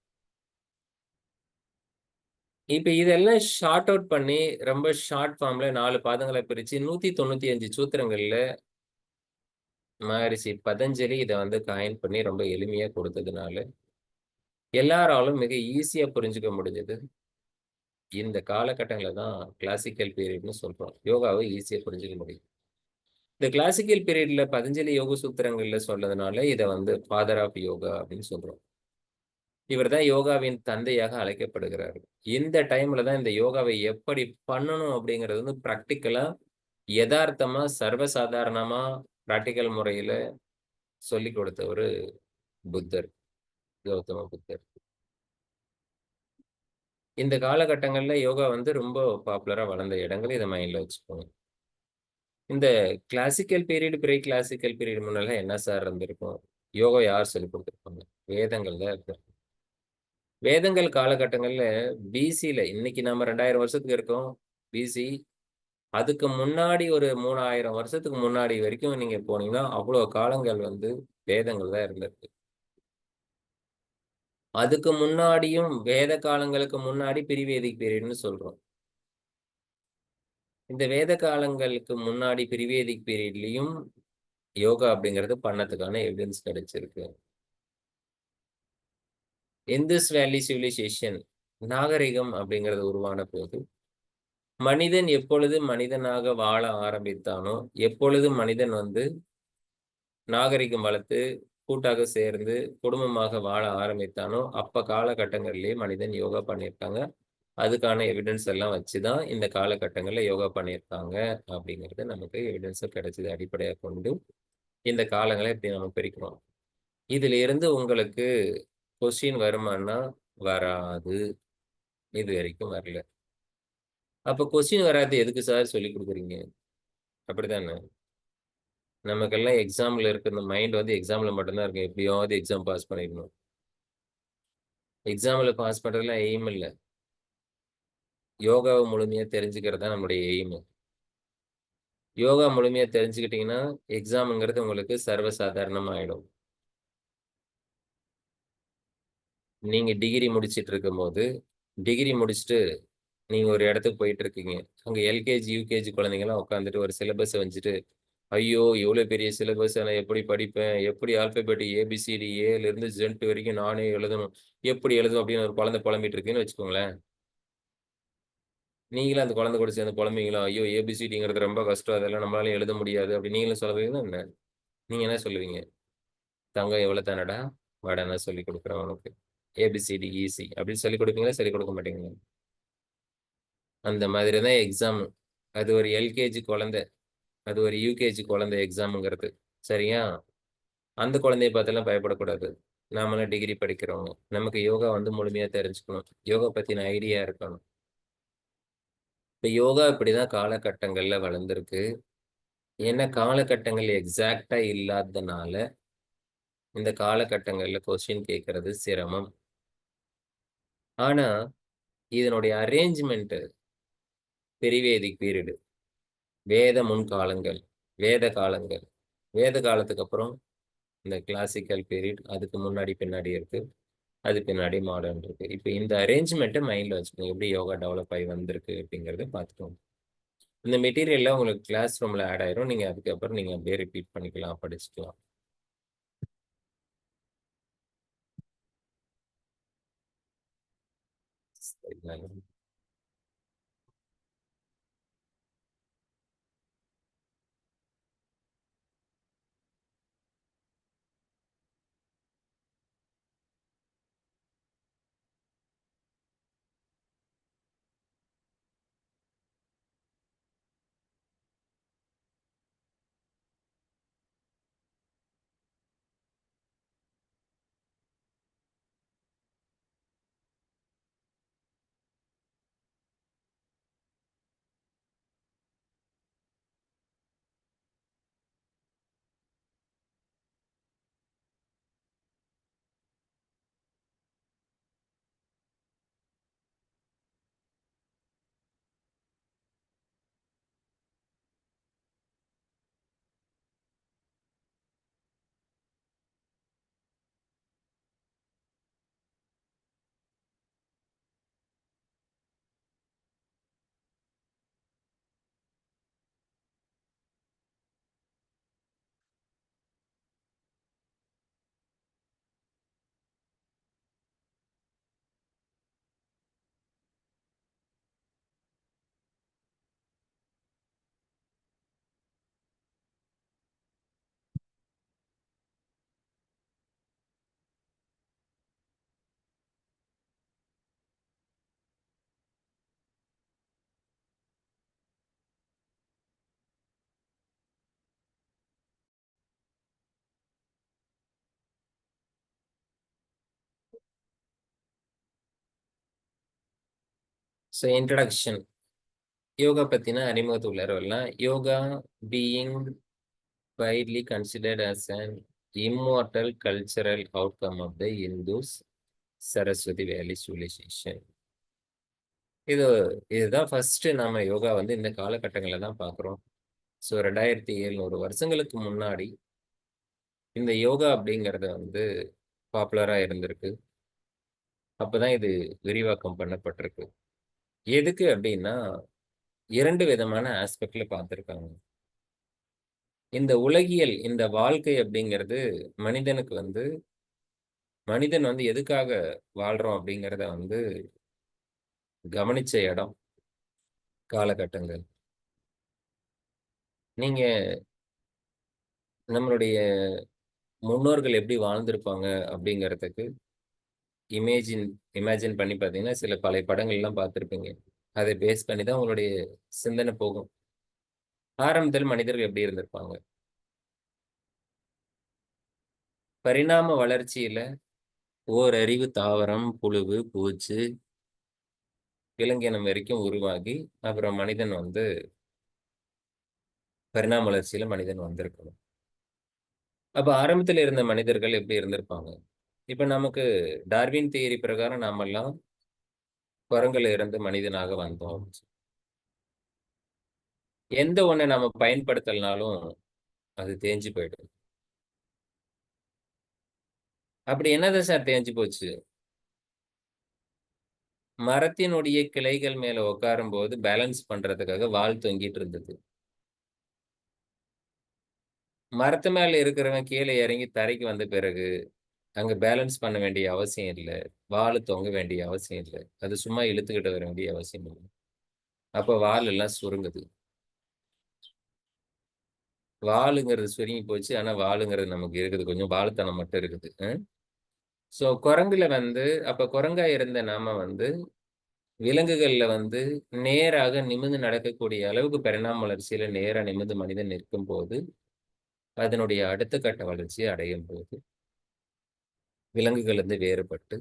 இப்ப இதெல்லாம் ஷார்ட் அவுட் பண்ணி, ரொம்ப ஷார்ட் ஃபார்ம்ல 4 பாதங்கள பிரிச்சு 195 சூத்திரங்கள்ல மகரிஷி பதஞ்சலி இத வந்து காயின் பண்ணி ரொம்ப எளிமையா கொடுத்ததுனால, எல்லாராலும் மிக ஈஸியா புரிஞ்சுக்க முடிஞ்சது. இந்த காலகட்டங்கள தான் கிளாசிக்கல் பீரியட்ன்னு சொல்றோம். யோகாவ ஈஸியா புரிஞ்சுக்க முடியும். இந்த கிளாசிக்கல் பீரியட்ல பதஞ்சலி யோக சூத்திரங்கள்ல சொன்னதுனால, இத வந்து ஃபாதர் ஆஃப் யோகா அப்படின்னு சொல்றோம். இவர் தான் யோகாவின் தந்தையாக அழைக்கப்படுகிறார். இந்த டைம்ல தான் இந்த யோகாவை எப்படி பண்ணணும் அப்படிங்கிறது வந்து பிராக்டிகலா, எதார்த்தமா, சர்வசாதாரணமா, பிராக்டிகல் முறையில சொல்லிக் கொடுத்தவரு புத்தர், கௌதம புத்தர். இந்த காலகட்டங்கள்ல யோகா வந்து ரொம்ப பாப்புலரா வளர்ந்த இடங்கள் இத மைண்ட்ல வச்சுக்கோங்க. இந்த classical period, pre classical period முன்னலாம் என்ன சார் இருந்திருக்கும்? யோகா யார் சொல்லிக் குடுத்திருப்பாங்க? வேதங்கள் தான் இருந்திருக்கும். வேதங்கள் காலகட்டங்கள்ல பிசில இன்னைக்கு நம்ம 2000 வருஷத்துக்கு இருக்கோம். பிசி அதுக்கு முன்னாடி ஒரு 3000 வருஷத்துக்கு முன்னாடி வரைக்கும் நீங்க போனீங்கன்னா, அவ்ளோ காலங்கள் வந்து வேதங்கள் தான் இருந்திருக்கு. அதுக்கு முன்னாடியும் வேத காலங்களுக்கு முன்னாடி ப்ரீ வேதிக் பீரியட்ன்னு சொல்றோம். இந்த வேத காலங்களுக்கு முன்னாடி ப்ரீ வேதிக் பீரியட்லயும் யோகா அப்படிங்கிறது பண்ணதுக்கான எவிடன்ஸ் கிடைச்சிருக்கு. இந்தஸ் வேலி சிவிலைசேஷன் நாகரிகம் அப்படிங்கிறது உருவான போது, மனிதன் எப்பொழுது மனிதனாக வாழ ஆரம்பித்தானோ, எப்பொழுது மனிதன் வந்து நாகரிகம் வளர்த்து, கூட்டாக சேர்ந்து, குடும்பமாக வாழ ஆரம்பித்தானோ, அப்ப காலகட்டங்கள்லயே மனிதன் யோகா பண்ணியிருக்காங்க. அதுக்கான எவிடன்ஸ் எல்லாம் வச்சு தான் இந்த காலகட்டங்கள்ல யோகா பண்ணியிருக்காங்க அப்படிங்கிறது நமக்கு எவிடன்ஸா கிடைச்சது அடிப்படையா கொண்டு, இந்த காலங்கள இப்படி நம்ம பிரிக்கிறோம். இதில இருந்து உங்களுக்கு கொஸ்டின் வருமான்னா, வராது. இதுவரைக்கும் வரல. அப்ப கொஸ்டின் வராதது எதுக்கு சார் சொல்லிக் குடுக்குறீங்க? அப்படித்தானே? நமக்கெல்லாம் எக்ஸாம்ல இருக்க இந்த மைண்ட் வந்து எக்ஸாம்ல மட்டும் தான் இருக்கும். எப்படியாவது எக்ஸாம் பாஸ் பண்ணிடணும். எக்ஸாம்ல பாஸ் பண்றதுலாம் எய்ம் இல்ல. யோகாவ முழுமையா தெரிஞ்சுக்கிறது தான் நம்முடைய எய்மு. யோகா முழுமையா தெரிஞ்சுக்கிட்டீங்கன்னா, எக்ஸாம்ங்கிறது உங்களுக்கு சர்வசாதாரணமா ஆயிடும். நீங்க டிகிரி முடிச்சுட்டு இருக்கும்போது, டிகிரி முடிச்சுட்டு நீங்க ஒரு இடத்துக்கு போயிட்டு இருக்கீங்க. அங்க எல்கேஜி, யுகேஜி குழந்தைங்கலாம் உட்காந்துட்டு ஒரு சிலபஸ வச்சுட்டு, ஐயோ! இவ்ளோ பெரிய சிலபஸ நான் எப்படி படிப்பேன்? எப்படி ஆல்ஃபாபெட் ஏபிசிடி ஏலருந்து ஜெட் வரைக்கும் நானே எழுதணும். எப்படி எழுதுவேன்? அப்படின்னு ஒரு குழந்தை புலம்பிட்டு இருக்குன்னு வச்சுக்கோங்களேன். நீங்களும் அந்த குழந்தை கூட சேர்ந்து புலம்புவீங்களா? ஐயோ! ஏபிசிடிங்கிறது ரொம்ப கஷ்டம். அதெல்லாம் நம்மளால எழுத முடியாது. அப்படி நீங்களும் சொல்லுவீங்களா என்ன? நீங்க என்ன சொல்லுவீங்க? தங்கம் எவ்வளோ தானடா? வாடா நான் சொல்லிக் குடுக்குறேன் உனக்கு. ஏபிசிடி ஈஸி அப்படின்னு சொல்லிக் குடுப்பீங்களா? சொல்லிக் குடுக்க மாட்டீங்களா? அந்த மாதிரி தான் எக்ஸாம். அது ஒரு எல்கேஜி குழந்தை. அது ஒரு யுகேஜி குழந்தை எக்ஸாம்ங்கிறது. சரியா? அந்த குழந்தைய பார்த்துலாம் பயப்படக்கூடாது. நாமெல்லாம் டிகிரி படிக்கிறவங்க. நமக்கு யோகா வந்து முழுமையா தெரிஞ்சுக்கணும். யோகா பத்தின ஐடியா இருக்கணும். இப்ப யோகா இப்படிதான் காலகட்டங்கள்ல வளர்ந்திருக்கு. ஏன்னா காலகட்டங்கள் எக்ஸாக்ட்டா இல்லாததுனால, இந்த காலகட்டங்கள்ல கொஸ்டின் கேட்கறது சிரமம். ஆனா, இதனுடைய அரேஞ்ச்மெண்ட் பெரிவேதிக் பீரியடு, வேத முன்காலங்கள், வேத காலங்கள், வேத காலத்துக்கு அப்புறம் இந்த கிளாசிக்கல் பீரியட், அதுக்கு முன்னாடி பின்னாடி இருக்கு, அது பின்னாடி மாடர்ன் இருக்கு. இப்போ இந்த அரேஞ்ச்மெண்ட்டை மைண்ட்ல வச்சுக்கோங்க, எப்படி யோகா டெவலப் ஆகி வந்திருக்கு அப்படிங்கறத பார்த்துக்கோங்க. இந்த மெட்டீரியல்லாம் உங்களுக்கு கிளாஸ் ரூம்ல ஆட் ஆயிரும். நீங்க அதுக்கப்புறம் நீங்க அப்படியே ரிப்பீட் பண்ணிக்கலாம், படிச்சுக்கலாம். சரிங்களா? ஸோ இன்ட்ரடக்ஷன், யோகா பத்தின அறிமுகத்துக்குள்ளார வரலாம். Yoga being widely considered as an immortal cultural outcome of the Hindus Saraswati Valley civilization. இது இதுதான் ஃபர்ஸ்ட் நாம யோகா வந்து இந்த காலகட்டங்களில் தான் பார்க்குறோம். ஸோ 2700 வருஷங்களுக்கு முன்னாடி இந்த யோகா அப்படிங்கிறது வந்து பாப்புலரா இருந்திருக்கு. அப்பதான் இது விரிவாக்கம் பண்ணப்பட்டிருக்கு. எதுக்கு அப்படின்னா, 2 விதமான ஆஸ்பெக்ட்ல பார்த்திருக்காங்க. இந்த உலகியல், இந்த வாழ்க்கை அப்படிங்கிறது மனிதனுக்கு வந்து மனிதன் வந்து எதுக்காக வாழ்றோம் அப்படிங்கிறத வந்து கவனிச்ச இடம், காலகட்டங்கள். நீங்க நம்மளுடைய முன்னோர்கள் எப்படி வாழ்ந்திருப்பாங்க அப்படிங்கிறதுக்கு இமேஜின் இமேஜின் பண்ணி பார்த்தீங்கன்னா, சில பழைய படங்கள்லாம் பார்த்திருப்பீங்க. அதை பேஸ் பண்ணி தான் உங்களுடைய சிந்தனை போகும். ஆரம்பத்தில் மனிதர்கள் எப்படி இருந்திருப்பாங்க? பரிணாம வளர்ச்சியில ஓரறிவு தாவரம், புழுவு, பூச்சி, விலங்கினம் வரைக்கும் உருவாகி, அப்புறம் மனிதன் வந்து பரிணாம வளர்ச்சியில மனிதன் வந்திருக்கணும். அப்ப ஆரம்பத்துல இருந்த மனிதர்கள் எப்படி இருந்திருப்பாங்க? இப்ப நமக்கு டார்வின் தியரி பிரகாரம் நாமெல்லாம் குரங்குல இருந்து மனிதனாக வந்தோம். எந்த ஒண்ண நாம பயன்படுத்தலனாலும் அது தேஞ்சு போயிடும். அப்படி என்னதான் சார் தேஞ்சு போச்சு? மரத்தினுடைய கிளைகள் மேல உட்காரும்போது பேலன்ஸ் பண்றதுக்காக வால் தொங்கிட்டு இருந்தது. மரத்து மேல இருக்கிறவன் கீழ இறங்கி தரைக்கு வந்த பிறகு, அங்க பேலன்ஸ் பண்ண வேண்டிய அவசியம் இல்ல. வாலு தொங்க வேண்டிய அவசியம் இல்ல. அது சும்மா இழுத்துக்கிட்டு வர வேண்டிய அவசியம் இல்ல. அப்ப வால் எல்லாம் சுருங்குது. வாலுங்கிறது சுருங்கி போச்சு. ஆனா, வாலுங்கிறது நமக்கு இருக்குது. கொஞ்சம் வாலுத்தனம் மட்டும் இருக்குது. ஸோ குரங்குல வந்து அப்ப குரங்கா இருந்த நாம வந்து, விலங்குகள்ல வந்து நேராக நிமிர்ந்து நடக்கக்கூடிய அளவுக்கு பரிணாம வளர்ச்சியில நேரா நிமிர்ந்து மனிதன் நிற்கும்போது, அதனுடைய அடுத்த கட்ட வளர்ச்சியை அடையும்போது, விலங்குகளிலிருந்து வேறுபட்டு,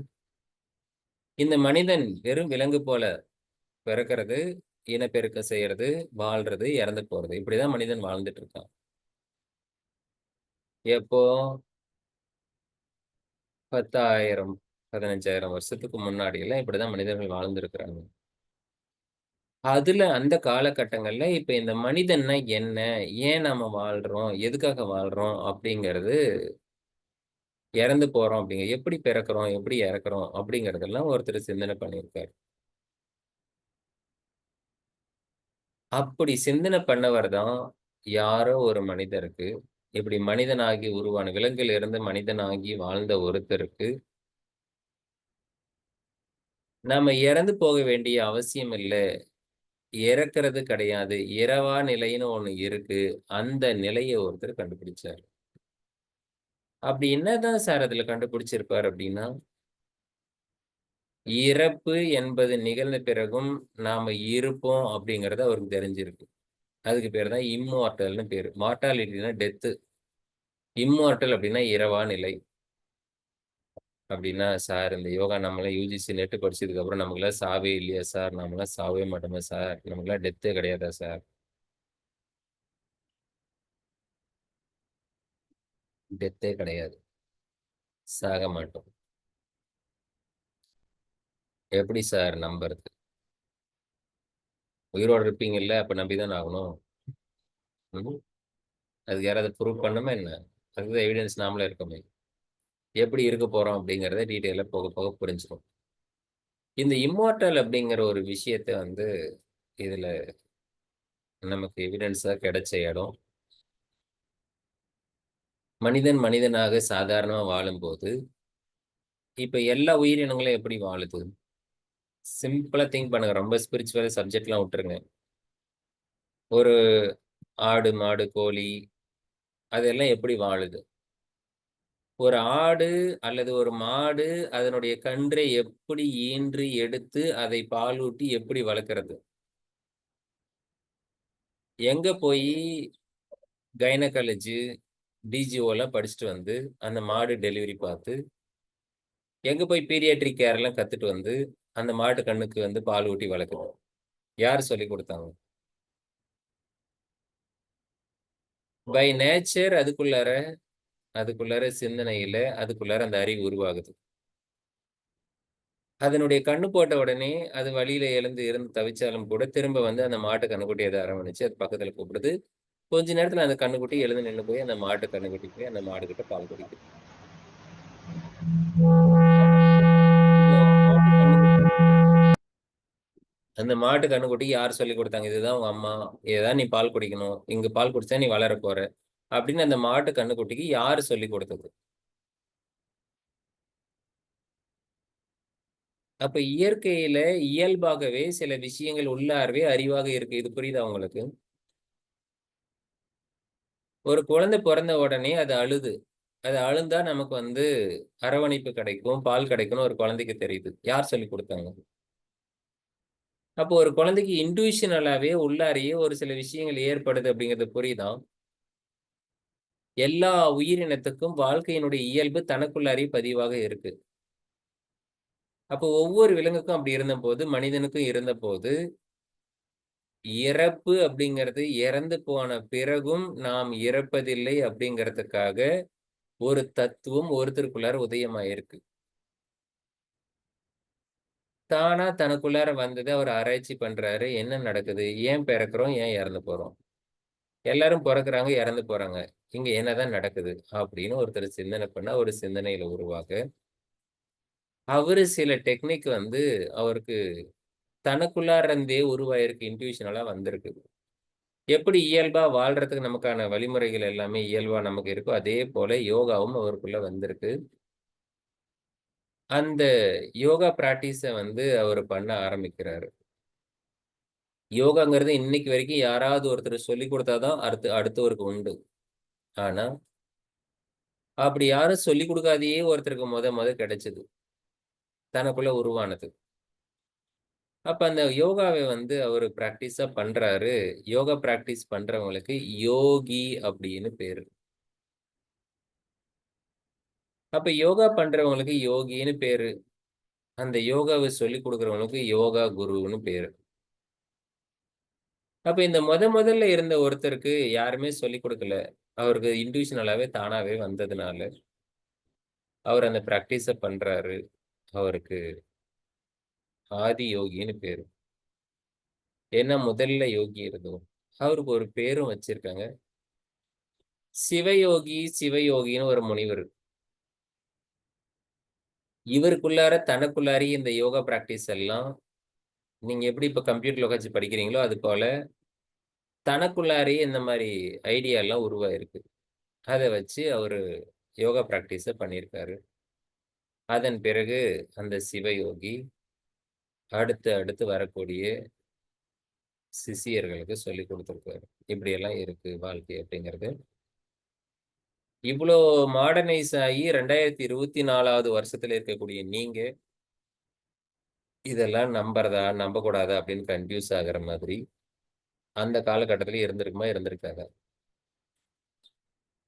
இந்த மனிதன் வெறும் விலங்கு போல பிறக்கிறது, இனப்பெருக்கம் செய்யறது, வாழ்றது, இறந்து போறது. இப்படிதான் மனிதன் வாழ்ந்துட்டு இருக்கான். எப்போ 10,000 15,000 வருஷத்துக்கு முன்னாடி எல்லாம் இப்படிதான் மனிதர்கள் வாழ்ந்திருக்கிறாங்க. அதுல அந்த காலகட்டங்கள்ல இப்ப இந்த மனிதன்னா என்ன? ஏன் நாம வாழ்றோம்? எதுக்காக வாழ்றோம்? அப்படிங்கிறது இறந்து போறோம் எப்படி பிறக்கிறோம்? எப்படி இறக்கிறோம்? அப்படிங்கிறதெல்லாம் ஒருத்தர் சிந்தனை பண்ணியிருக்காரு. அப்படி சிந்தனை பண்ணவர் தான் யாரோ ஒரு மனிதருக்கு, இப்படி மனிதனாகி உருவான விலங்கிலிருந்து மனிதனாகி வாழ்ந்த ஒருத்தருக்கு, நாம இறந்து போக வேண்டிய அவசியம் இல்ல. இறக்கிறது கிடையாது. இறவா நிலைன்னு ஒண்ணு இருக்கு. அந்த நிலைய ஒருத்தர் கண்டுபிடிச்சாரு. அப்படி என்னதான் சார் அதுல கண்டுபிடிச்சிருப்பார் அப்படின்னா, இறப்பு என்பது நிகழ்ந்த பிறகும் நாம இருப்போம் அப்படிங்கிறது அவருக்கு தெரிஞ்சிருக்கு. அதுக்கு பேரு தான் இம்மார்ட்டல்ன்னு பேரு. மார்ட்டாலிட்டின்னா டெத்து. இம்மார்ட்டல் அப்படின்னா இறவா நிலை. அப்படின்னா, சார் இந்த யோகா நம்மலாம் யுஜிசி நெட் படிச்சதுக்கப்புறம் நமக்கெல்லாம் சாவே இல்லையா சார்? நாமலாம் சாவவே மாட்டோமா சார்? நமக்கெல்லாம் டெத்தே கிடையாதா சார்? டெத்தே கிடையாது. சாக மாட்டோம். எப்படி சார் நம்புறது? உயிரோட இருப்பீங்கல்ல, அப்ப நம்பி தானே ஆகணும். ம். அதுக்கு யாராவது ப்ரூவ் பண்ணணுமா என்ன? அதுக்கு தான் எவிடன்ஸ் நாமளே இருக்கோமே. எப்படி இருக்க போறோம் அப்படிங்கிறத டீட்டெயிலா போக போக புரிஞ்சிரும். இந்த இம்மார்ட்டல் அப்படிங்கிற ஒரு விஷயத்த வந்து இதுல நமக்கு எவிடன்ஸா கிடைச்ச இடம். மனிதன் மனிதனாக சாதாரணமா வாழும்போது, இப்ப எல்லா உயிரினங்களும் எப்படி வாழுது? சிம்பிளா திங்க் பண்ணுங்க. ரொம்ப ஸ்பிரிச்சுவல் சப்ஜெக்ட்லாம் விட்டுருங்க. ஒரு ஆடு, மாடு, கோழி அதெல்லாம் எப்படி வாழுது? ஒரு ஆடு அல்லது ஒரு மாடு அதனுடைய கன்றை எப்படி ஈன்று எடுத்து அதை பாலூட்டி எப்படி வளர்க்கிறது? எங்க போயி கைனகாலஜி, டிஜிஓலாம் படிச்சுட்டு வந்து, அந்த மாடு டெலிவரி பார்த்து, எங்க போய் பீடியாட்ரிக் கேர்லாம் கத்துட்டு வந்து, அந்த மாட்டு கன்னுக்கு வந்து பால் ஊட்டி வளர்க்குது? யார் சொல்லிக் குடுத்தாங்க? பை நேச்சர் அதுக்குள்ளார சிந்தனையில, அதுக்குள்ளார அந்த அறிவு உருவாகுது. அதனுடைய கண்ணு போட்ட உடனே, அது வலியில எழுந்து இருந்து தவிச்சாலும் கூட, திரும்ப வந்து அந்த மாட்டு கன்னுக்குட்டிய அத அரவணைச்சு, அது பக்கத்துல கூப்பிடுது. கொஞ்ச நேரத்துல அந்த கன்னுக்குட்டி எழுந்து நின்னு போய், அந்த மாட்டு கன்னுக்குட்டி போய், அந்த மாடுகிட்ட பால் குடிக்குது. இந்த மாட்டு கன்னுக்குட்டி அந்த மாட்டு கன்னுக்குட்டிக்கு யார் சொல்லிக் குடுத்தாங்க? இதுதான் உங்க அம்மா. இதுதான் நீ பால் குடிக்கணும். இங்க பால் குடிச்சா நீ வளரப் போற. அப்படின்னு அந்த மாட்டு கன்னுக்குட்டிக்கு யாரு சொல்லிக் குடுத்தது? அப்ப இயற்கையில இயல்பாகவே சில விஷயங்கள் உள்ளார்வே அறிவாக இருக்கு. இது புரியுதா உங்களுக்கு? ஒரு குழந்தை பொறந்த உடனே அது அழுது. அது அழுந்தா நமக்கு வந்து அரவணைப்பு கிடைக்கும், பால் கிடைக்கும்னு ஒரு குழந்தைக்கு தெரியுது. யார் சொல்லிக் குடுத்தாங்க? அப்போ ஒரு குழந்தைக்கு இன்டியூஷனலாவே உள்ளாரையே ஒரு சில விஷயங்கள் ஏற்படுது அப்படிங்கிறது புரியுதா? எல்லா உயிரினத்துக்கும் வாழ்க்கையினுடைய இயல்பு தனக்குள்ளாரயே பதிவாக இருக்கு. அப்போ ஒவ்வொரு விலங்குக்கும் அப்படி இருந்தபோது, மனிதனுக்கும் இருந்தபோது, இறப்பு அப்படிங்கிறது இறந்து போன பிறகும் நாம் இறப்பதில்லை அப்படிங்கிறதுக்காக ஒரு தத்துவம் ஒருத்தருக்குள்ளார உதயமாயிருக்கு. தானா தனக்குள்ளார வந்தத அவர் ஆராய்ச்சி பண்றாரு. என்ன நடக்குது? ஏன் பிறக்கிறோம்? ஏன் இறந்து போறோம்? எல்லாரும் பொறக்குறாங்க, இறந்து போறாங்க. இங்க என்னதான் நடக்குது? அப்படின்னு ஒருத்தர் சிந்தனை பண்ணா, ஒரு சிந்தனையில உருவாக, அவரு சில டெக்னிக் வந்து அவருக்கு தனக்குள்ளார இருந்தே உருவாயிருக்கு. இன்டியூஷனலா வந்திருக்கு. எப்படி இயல்பா வாழ்றதுக்கு நமக்கான வழிமுறைகள் எல்லாமே இயல்பா நமக்கு இருக்கோ, அதே போல யோகாவும் அவருக்குள்ள வந்திருக்கு. அந்த யோகா பிராக்டிஸ வந்து அவரு பண்ண ஆரம்பிக்கிறாரு. யோகாங்கிறது இன்னைக்கு வரைக்கும் யாராவது ஒருத்தர் சொல்லிக் குடுத்தா தான் அடுத்தவருக்கு உண்டு. ஆனா, அப்படி யாரும் சொல்லிக் குடுக்காதயே ஒருத்தருக்கு மொத கிடைச்சது. தனக்குள்ள உருவானது. அப்ப அந்த யோகாவ வந்து அவரு பிராக்டிஸா பண்றாரு. யோகா பிராக்டிஸ் பண்றவங்களுக்கு யோகி அப்படின்னு பேரு. அப்ப யோகா பண்றவங்களுக்கு யோகின்னு பேரு. அந்த யோகாவ சொல்லிக் குடுக்குறவங்களுக்கு யோகா குருன்னு பேரு. அப்ப இந்த முதல்ல இருந்த ஒருத்தருக்கு யாருமே சொல்லிக் குடுக்கல. அவருக்கு இன்டியூஷனலாவே தானாவே வந்ததுனால, அவர் அந்த பிராக்டிஸ பண்றாரு. அவருக்கு ஆதி யோகின்னு பேரு. ஏன்னா முதல்ல யோகி இருந்தவர். அவருக்கு ஒரு பேரும் வச்சிருக்காங்க. சிவயோகி, சிவயோகின்னு ஒரு முனிவர். இவருக்குள்ளார தனக்குள்ளாரையே இந்த யோகா பிராக்டிஸ் எல்லாம் நீங்க எப்படி இப்ப கம்ப்யூட்டர்ல உட்காந்து படிக்கிறீங்களோ, அது போல தனக்குள்ளாரையே இந்த மாரி ஐடியா எல்லாம் உருவாயிருக்கு. அத வச்சு அவரு யோகா பிராக்டிஸ பண்ணியிருக்காரு. அதன் பிறகு அந்த சிவயோகி அடுத்து அடுத்து வரக்கூடிய சிஷ்யர்களுக்கு சொல்லிக் குடுத்திருக்காரு. இப்படியெல்லாம் இருக்கு வாழ்க்கை அப்படிங்கிறது. இவ்ளோ மாடர்னைஸ் ஆகி 2024வது வருஷத்துல இருக்கக்கூடிய நீங்க, இதெல்லாம் நம்புறதா, நம்பக்கூடாதா அப்படின்னு கன்ஃப்யூஸ் ஆகுற மாதிரி, அந்த காலகட்டத்தில இருந்திருக்குமா? இருந்திருக்காதா?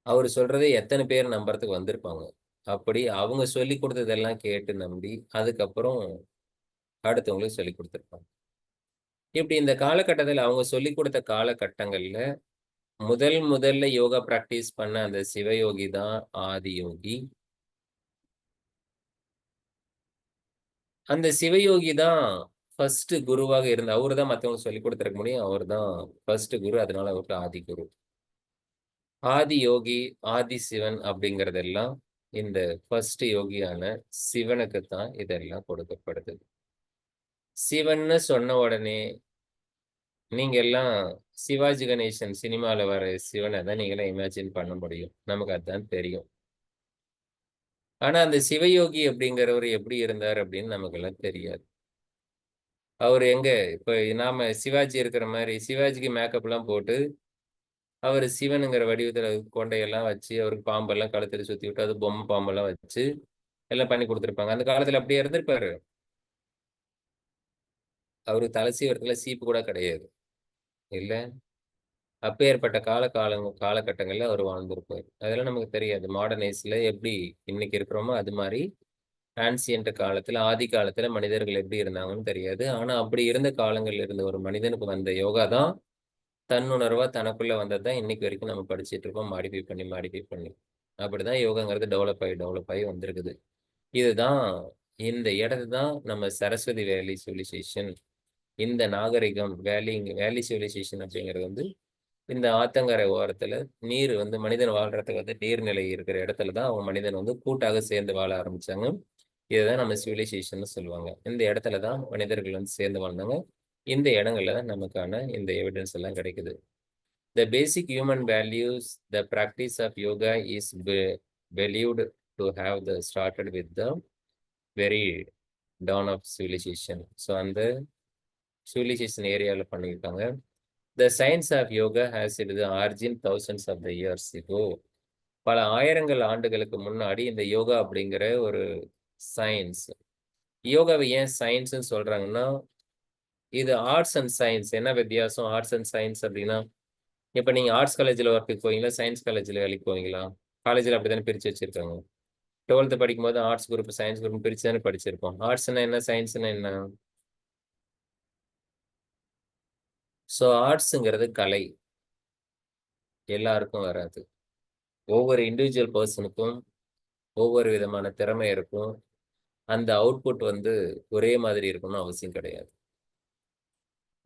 அவரு சொல்றத எத்தன பேர் நம்புறதுக்கு வந்திருப்பாங்க? அப்படி அவங்க சொல்லிக் குடுத்ததெல்லாம் கேட்டு நம்பி, அதுக்கப்புறம் அடுத்தவங்களுக்கு சொல்லிக் குடுத்திருப்பாங்க. இப்படி இந்த காலகட்டத்தில அவங்க சொல்லிக் குடுத்த காலகட்டங்கள்ல, முதல்ல யோகா பிராக்டிஸ் பண்ண அந்த சிவயோகி தான் ஆதி யோகி. அந்த சிவயோகி தான் ஃபர்ஸ்ட் குருவாக அவரு தான் மத்தவங்களுக்கு சொல்லிக் குடுத்திருக்க முடியும். அவரு தான் ஃபர்ஸ்ட் குரு. அதனால அவருக்கு ஆதி குரு. ஆதி யோகி, ஆதி சிவன் அப்படிங்கிறதெல்லாம் இந்த ஃபர்ஸ்ட் யோகியான சிவனுக்கு தான் இதெல்லாம் கொடுக்கப்படுது. சிவன்னு சொன்ன உடனே, நீங்க எல்லாம் சிவாஜி கணேசன் சினிமால வர சிவன தான் நீங்கலாம் இமேஜின் பண்ண முடியும். நமக்கு அதான் தெரியும். ஆனா அந்த சிவயோகி அப்படிங்கிறவரு எப்படி இருந்தார் அப்படின்னு நமக்கெல்லாம் தெரியாது. அவரு எங்க இப்ப நாம சிவாஜி இருக்கிற மாரி, சிவாஜிக்கு மேக்கப்லாம் போட்டு, அவரு சிவனுங்கிற வடிவத்துல கொண்டையெல்லாம் வச்சு, அவருக்கு பாம்பெல்லாம் கழுத்துல சுத்தி விட்டு, அது பொம்மை பாம்பெல்லாம் வச்சு, எல்லாம் பண்ணி குடுத்துருப்பாங்க. அந்த காலத்துல அப்படியா இருந்திருப்பாரு? அவருக்கு தல சீவுறதுக்குள்ள சீப்பு கூட கிடையாது. இல்ல? அப்பேற்பட்ட காலகட்டங்கள்ல அவரு வாழ்ந்திருப்பாரு. அதெல்லாம் நமக்கு தெரியாது. மாடர்னைஸ்ல எப்படி இன்னைக்கு இருக்கிறோமோ, அது மாரி ஆன்சியன்ட் காலத்துல, ஆதி காலத்துல மனிதர்கள் எப்படி இருந்தாங்கன்னு தெரியாது. ஆனா அப்படி இருந்த காலங்கள்ல இருந்த ஒரு மனிதனுக்கு வந்த யோகா தான் தன்னுணர்வா தனக்குள்ள வந்தது தான் இன்னைக்கு வரைக்கும் நம்ம படிச்சுட்டு இருக்கோம். மாடிஃபை பண்ணி. அப்படிதான் யோகாங்கிறது டெவலப் ஆயி வந்திருக்குது. இதுதான் இந்த இடத்த தான் நம்ம சரஸ்வதி வேலி சிவிலைசேஷன், இந்த நாகரிகம் வேலி சிவிலைசேஷன் அப்படிங்கிறது வந்து இந்த ஆத்தங்கரை ஓரத்துல நீர் வந்து மனிதன் வாழ்றதுக்கு வந்து நீர்நிலை இருக்கிற இடத்துல தான் அவங்க மனிதன் வந்து கூட்டாக சேர்ந்து வாழ ஆரம்பிச்சாங்க. இததான் நம்ம சிவிலைசேஷன்னு சொல்லுவாங்க. இந்த இடத்துல தான் மனிதர்கள் வந்து சேர்ந்து வாழ்ந்தாங்க. இந்த இடங்கள்ல தான் நமக்கான இந்த எவிடன்ஸ் எல்லாம் கிடைக்குது. The basic human values, the practice of yoga is believed to have started with the very dawn of civilization. So, அந்த civilization ஏரியால பண்ணியிருக்காங்க. The science of yoga has its origin thousands of the years ago. பல ஆயிரங்கள் ஆண்டுகளுக்கு முன்னாடி இந்த யோகா அப்படிங்கிற ஒரு சயின்ஸ். யோகாவை ஏன் சயின்ஸ்ன்னு சொல்றாங்கன்னா, இது ஆர்ட்ஸ் அண்ட் சயின்ஸ். என்ன வித்தியாசம் ஆர்ட்ஸ் அண்ட் சயின்ஸ் அப்படின்னா? இப்ப நீங்க ஆர்ட்ஸ் காலேஜ்ல ஒர்க்குக்கு போவீங்களா? சயன்ஸ் காலேஜ்ல வேலைக்கு போவீங்களா? காலேஜ்ல அப்படித்தானே பிரிச்சு வச்சிருக்காங்க. 12த் படிக்கும்போது ஆர்ட்ஸ் குரூப், சயன்ஸ் குரூப் பிரிச்சு தானே படிச்சிருப்போம். ஆர்ட்ஸ்ன்னா என்ன? சயன்ஸ்ன்னா என்ன? ஸோ ஆர்ட்ஸ்ங்கிறது கலை. எல்லாருக்கும் வராது. ஒவ்வொரு இண்டிவிஜுவல் பெர்சனுக்கும் ஒவ்வொரு விதமான திறமை இருக்கும். அந்த அவுட்புட் வந்து ஒரே மாதிரி இருக்கணும்னு அவசியம் கிடையாது.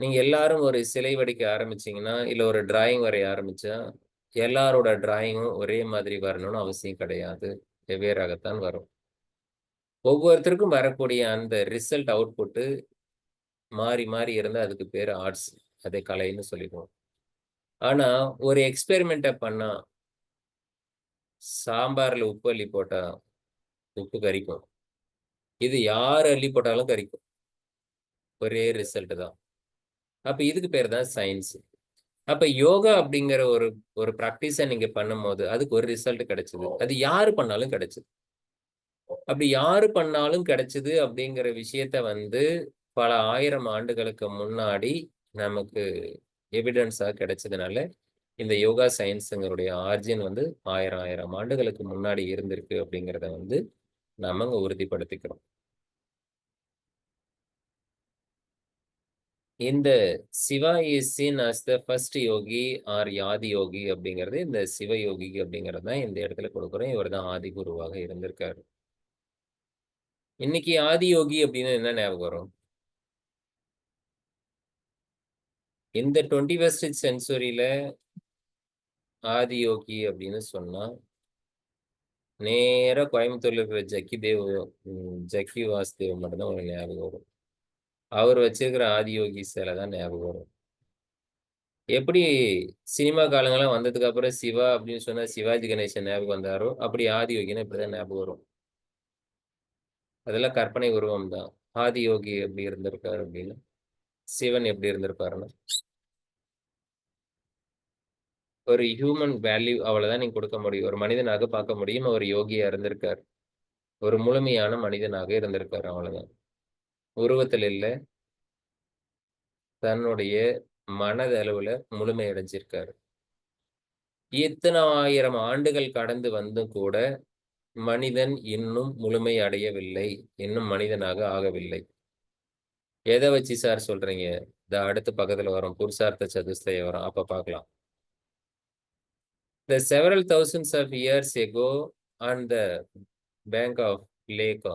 நீங்க எல்லாரும் ஒரு சிலை வடிக்க ஆரம்பிச்சீங்கன்னா, இல்ல ஒரு டிராயிங் வரைய ஆரம்பிச்சா, எல்லாரோட டிராயிங்கும் ஒரே மாதிரி வரணும்னு அவசியம் கிடையாது. வெவ்வேறாகத்தான் வரும். ஒவ்வொருத்தருக்கும் வரக்கூடிய அந்த ரிசல்ட் அவுட்புட் மாறி இருந்தா அதுக்கு பேரு ஆர்ட்ஸ். அதை கலைன்னு சொல்லிடுவோம். ஆனா, ஒரு எக்ஸ்பெரிமென்ட்ட பண்ணா, சாம்பார்ல உப்பு அள்ளி போட்டா உப்பு கரிக்கும். இது யார் அள்ளி போட்டாலும் கரிக்கும். ஒரே ரிசல்ட் தான். அப்ப இதுக்கு பேரு தான் சயன்ஸ். அப்ப யோகா அப்படிங்கிற ஒரு ஒரு பிராக்டிஸ நீங்க பண்ணும்போது, அதுக்கு ஒரு ரிசல்ட் கிடைச்சது. அது யாரு பண்ணாலும் கிடைச்சது. அப்படி யாரு பண்ணாலும் கிடைச்சது அப்படிங்கிற விஷயத்த வந்து, பல 1000 ஆண்டுகளுக்கு முன்னாடி நமக்கு எவிடன்ஸா கிடைச்சதுனால, இந்த யோகா சயன்ஸ்ங்களுடைய ஆரிஜின் வந்து 1000 ஆண்டுகளுக்கு முன்னாடி இருந்திருக்கு அப்படிங்கிறத வந்து நாம அங்க உறுதிப்படுத்திக்கிறோம். இந்த Shiva is seen as the first yogi or Adi yogi அப்படிங்கிறது இந்த சிவயோகி அப்படிங்கிறது தான் இந்த இடத்துல கொடுக்குறோம். இவர் தான் ஆதி குருவாக இருந்திருக்காரு. இன்னைக்கு ஆதியோகி அப்படின்னு என்ன ஞாபகம் வரும்? இந்த 21st செஞ்சுரியில ஆதியோகி அப்படின்னு சொன்னா நேரா கோயம்புத்தூர்ல இருக்கிற ஜக்கி வாசுதேவ் மட்டும்தான் உங்களுக்கு ஞாபகம் வரும். அவர் வச்சிருக்கிற ஆதியோகி சிலை தான் ஞாபகம் வரும். எப்படி சினிமா காலங்கள்லாம் வந்ததுக்கு அப்புறம் சிவா அப்படின்னு சொன்னா சிவாஜி கணேசன் ஞாபகம் வந்தாரோ, அப்படி ஆதியோகின்னு இப்படிதான் ஞாபகம் வரும். அதெல்லாம் கற்பனை உருவம் தான். ஆதியோகி எப்படி இருந்திருக்காரு அப்படின்னு, சிவன் எப்படி இருந்திருப்பாருன்னா, ஒரு ஹியூமன் வேல்யூ அவ்வளவுதான் நீங்க கொடுக்க முடியும். ஒரு மனிதனாக பார்க்க முடியும். அவர் யோகியா இருந்திருக்கார். ஒரு முழுமையான மனிதனாக இருந்திருக்காரு. அவ்வளவுதான். உருவத்தில் இல்ல, தன்னுடைய மனதளவுல முழுமை அடைஞ்சிருக்காரு. இத்தனை 1000 ஆண்டுகள் கடந்து வந்தும் கூட மனிதன் இன்னும் முழுமை அடையவில்லை. இன்னும் மனிதனாக ஆகவில்லை. எதை வச்சு சார் சொல்றீங்க? அடுத்த பக்கத்துல வரும். புருஷார்த்த சதுஷ்டயம் வரும். அப்ப பார்க்கலாம். The several thousands of years ago on the bank of lake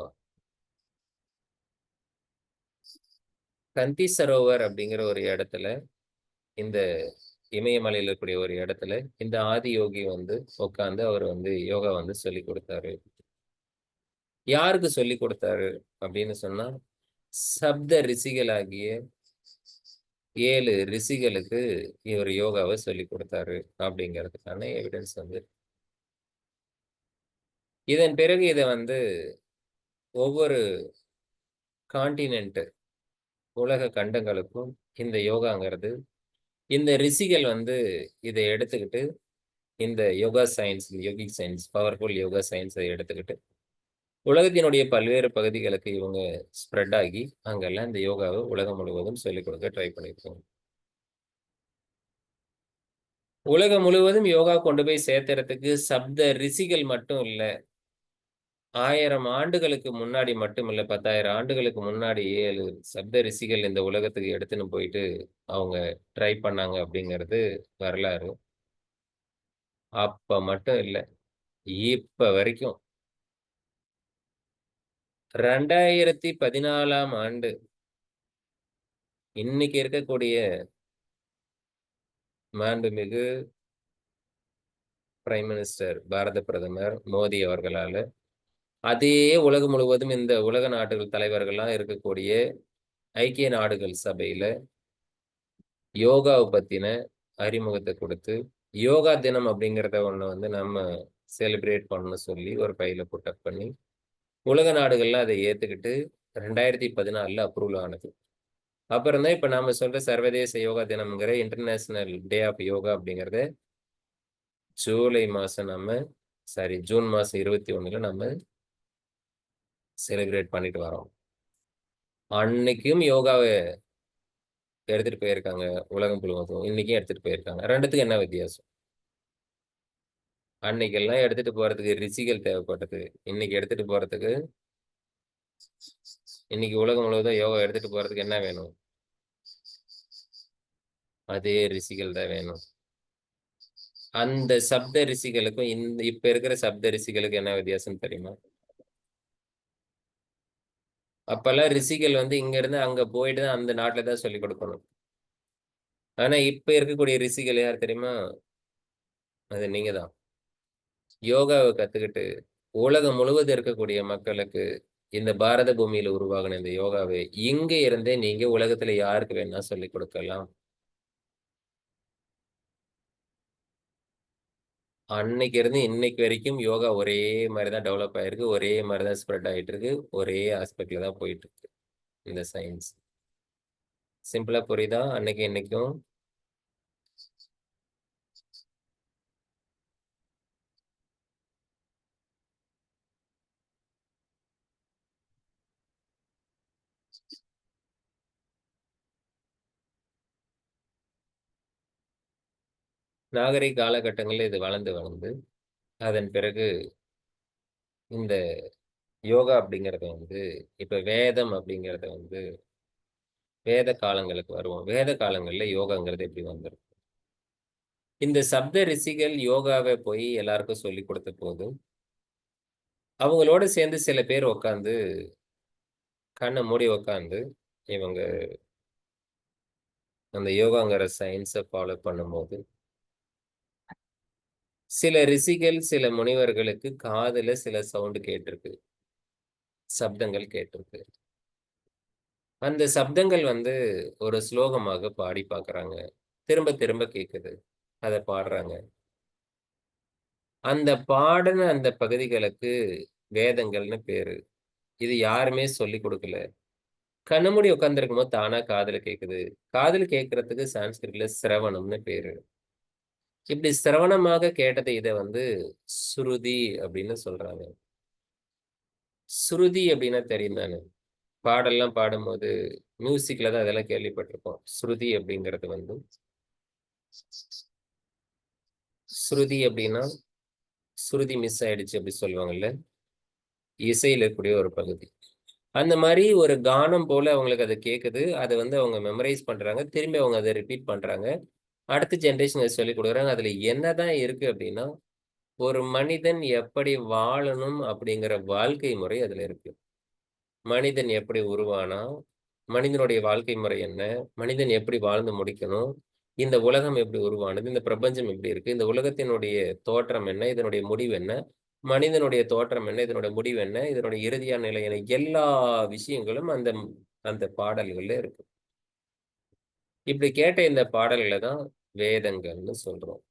Kanthi Sarovar அப்படிங்கிற ஒரு இடத்துல, இந்த இமயமலையில இருக்கக்கூடிய ஒரு இடத்துல இந்த ஆதி யோகி உட்கார்ந்து அவர் யோகா சொல்லி கொடுத்தாரு. யாருக்கு சொல்லி கொடுத்தாரு அப்படின்னு சொன்னா, சப்த ரிஷிகளாகிய 7 ரிஷிகளுக்கு இவர் யோகாவை சொல்லி கொடுத்தாரு அப்படிங்கிறதுக்கான எவிடன்ஸ் இதன் பிறகு இதை ஒவ்வொரு கான்டினென்ட் உலக கண்டங்களுக்கும் இந்த யோகாங்கிறது இந்த ரிஷிகள் இதை எடுத்துக்கிட்டு இந்த yoga science, yogic science, powerful yoga சயின்ஸை எடுத்துக்கிட்டு உலகத்தினுடைய பல்வேறு பகுதிகளுக்கு இவங்க ஸ்ப்ரெட் ஆகி அங்கெல்லாம் இந்த யோகாவை உலகம் முழுவதும் சொல்லிக் கொடுக்க ட்ரை பண்ணியிருக்காங்க. உலகம் முழுவதும் யோகா கொண்டு போய் சேர்த்துறதுக்கு சப்த ரிஷிகள் மட்டும் இல்ல, 1000 ஆண்டுகளுக்கு முன்னாடி மட்டும் இல்ல, 10,000 ஆண்டுகளுக்கு முன்னாடி 7 சப்த ரிஷிகள் இந்த உலகத்துக்கு எடுத்துன்னு போயிட்டு அவங்க ட்ரை பண்ணாங்க அப்படிங்கிறது வரலாறு. அப்ப மட்டும் இல்ல, இப்ப வரைக்கும் 2014ஆம் ஆண்டு இன்னைக்கு இருக்கக்கூடிய மாண்புமிகு பிரைம் மினிஸ்டர் பாரத பிரதமர் மோடி அவர்களால அதே உலகம் முழுவதும் இந்த உலக நாடுகள் தலைவர்கள்லாம் இருக்கக்கூடிய ஐக்கிய நாடுகள் சபையில யோகாவை பத்தின அறிமுகத்தை கொடுத்து யோகா தினம் அப்படிங்கிறத ஒண்ணு நம்ம செலிப்ரேட் பண்ணணும்னு சொல்லி ஒரு பையில புட்டப் பண்ணி உலக நாடுகள்லாம் அதை ஏத்துக்கிட்டு 2014 அப்ரூவல் ஆனது. அப்புறம் தான் இப்ப நாம சொல்ற சர்வதேச யோகா தினம்ங்கிற இன்டர்நேஷனல் டே ஆஃப் யோகா அப்படிங்கறத ஜூன் மாசம் 21 நம்ம செலிப்ரேட் பண்ணிட்டு வரோம். அன்னைக்கும் யோகாவை எடுத்துட்டு போயிருக்காங்க உலகம் முழுவதும், இன்னைக்கும் எடுத்துட்டு போயிருக்காங்க. ரெண்டுத்துக்கும் என்ன வித்தியாசம்? அன்னைக்கெல்லாம் எடுத்துட்டு போறதுக்கு ரிஷிகள் தேவைப்பட்டது. இன்னைக்கு எடுத்துட்டு போறதுக்கு, இன்னைக்கு உலகம் முழுவதும் யோகா எடுத்துட்டு போறதுக்கு என்ன வேணும்? அதே ரிஷிகள் தான் வேணும். அந்த சப்த ரிஷிகளுக்கும் இப்ப இருக்கிற சப்த ரிஷிகளுக்கு என்ன வித்தியாசம் தெரியுமா? அப்பெல்லாம் ரிஷிகள் இங்க இருந்து அங்க போயிட்டு தான் அந்த நாட்டுல தான் சொல்லிக் கொடுக்கணும். ஆனா இப்ப இருக்கக்கூடிய ரிஷிகள் யார் தெரியுமா? அது நீங்க தான். யோகாவை கத்துக்கிட்டு உலகம் முழுவதும் இருக்கக்கூடிய மக்களுக்கு இந்த பாரத பூமியில உருவாகின இந்த யோகாவை இங்க இருந்தே நீங்க உலகத்துல யாருக்கு வேணா சொல்லிக் கொடுக்கலாம். அன்னைக்கு இருந்து இன்னைக்கு வரைக்கும் யோகா ஒரே மாதிரிதான் டெவலப் ஆயிருக்கு. ஒரே மாதிரிதான் ஸ்ப்ரெட் ஆயிட்டு இருக்கு. ஒரே ஆஸ்பெக்ட்ல தான் போயிட்டு இருக்கு இந்த சயின்ஸ். சிம்பிளா புரியுதா? அன்னைக்கு இன்னைக்கும் நாகரிக காலகட்டங்கள்ல இது வளர்ந்து வளர்ந்து அதன் பிறகு இந்த யோகா அப்படிங்கறத இப்ப வேதம் அப்படிங்கறத வேத காலங்களுக்கு வருவோம். வேத காலங்கள்ல யோகாங்கிறது எப்படி வந்துரும்? இந்த சப்த ரிஷிகள் யோகாவை போய் எல்லாருக்கும் சொல்லி கொடுத்த போது அவங்களோட சேர்ந்து சில பேர் உட்கார்ந்து கண்ண மூடி உட்காந்து இவங்க அந்த யோகாங்கிற சயின்ஸ ஃபாலோ பண்ணும்போது, சில ரிஷிகள், சில முனிவர்களுக்கு காதுல சில சவுண்ட் கேட்டிருக்கு. சப்தங்கள் கேட்டிருக்கு. அந்த சப்தங்கள் வந்து ஒரு ஸ்லோகமாக பாடி பார்க்குறாங்க. திரும்ப திரும்ப கேட்குது. அத பாடுறாங்க. அந்த பாடுன அந்த பகுதிகளுக்கு வேதங்கள்னு பேரு. இது யாருமே சொல்லிக் குடுக்கல. கண்ண மூடி உட்கார்ந்திருக்கும்போது தானா காதுல கேட்குது. காதுல கேட்கறதுக்கு சான்ஸ்கிரிட்ல சிரவணம்னு பேரு. இப்படி சிரவணமாக கேட்டது இத வந்து சுருதி அப்படின்னு சொல்றாங்க. சுருதி அப்படின்னா தெரியும் தானே? பாடல்லாம் பாடும்போது மியூசிக்ல தான் அதெல்லாம் கேள்விப்பட்டிருப்போம். ஸ்ருதி அப்படிங்கிறது வந்து ஸ்ருதி அப்படின்னா, சுருதி மிஸ் ஆயிடுச்சு அப்படி சொல்லுவாங்கல்ல. இசையில இருக்கக்கூடிய ஒரு பகுதி. அந்த மாரி ஒரு கானம் போல அவங்களுக்கு அது கேட்குது. அத வந்து அவங்க மெமரைஸ் பண்றாங்க. திரும்பி அவங்க அத ரிப்பீட் பண்றாங்க. அடுத்த ஜெனரேஷனுக்கு சொல்லிக் குடுக்குறாங்க. அதுல என்னதான் இருக்கு அப்படின்னா, ஒரு மனிதன் எப்படி வாழணும் அப்படிங்கிற வாழ்க்கை முறை அதுல இருக்கு. மனிதன் எப்படி உருவானான்? மனிதனுடைய வாழ்க்கை முறை என்ன? மனிதன் எப்படி வாழ்ந்து முடிக்கணும்? இந்த உலகம் எப்படி உருவானது? இந்த பிரபஞ்சம் எப்படி இருக்கு? இந்த உலகத்தினுடைய தோற்றம் என்ன? இதனுடைய முடிவு என்ன? மனிதனுடைய தோற்றம் என்ன? இதனுடைய முடிவு என்ன? இதனுடைய இறுதியான நிலை என்ன? எல்லா விஷயங்களும் அந்த அந்த பாடல்கள்ல இருக்கு. இப்படி கேட்ட இந்த பாடல்கள தான் வேதங்கள்னு சொல்றோம்.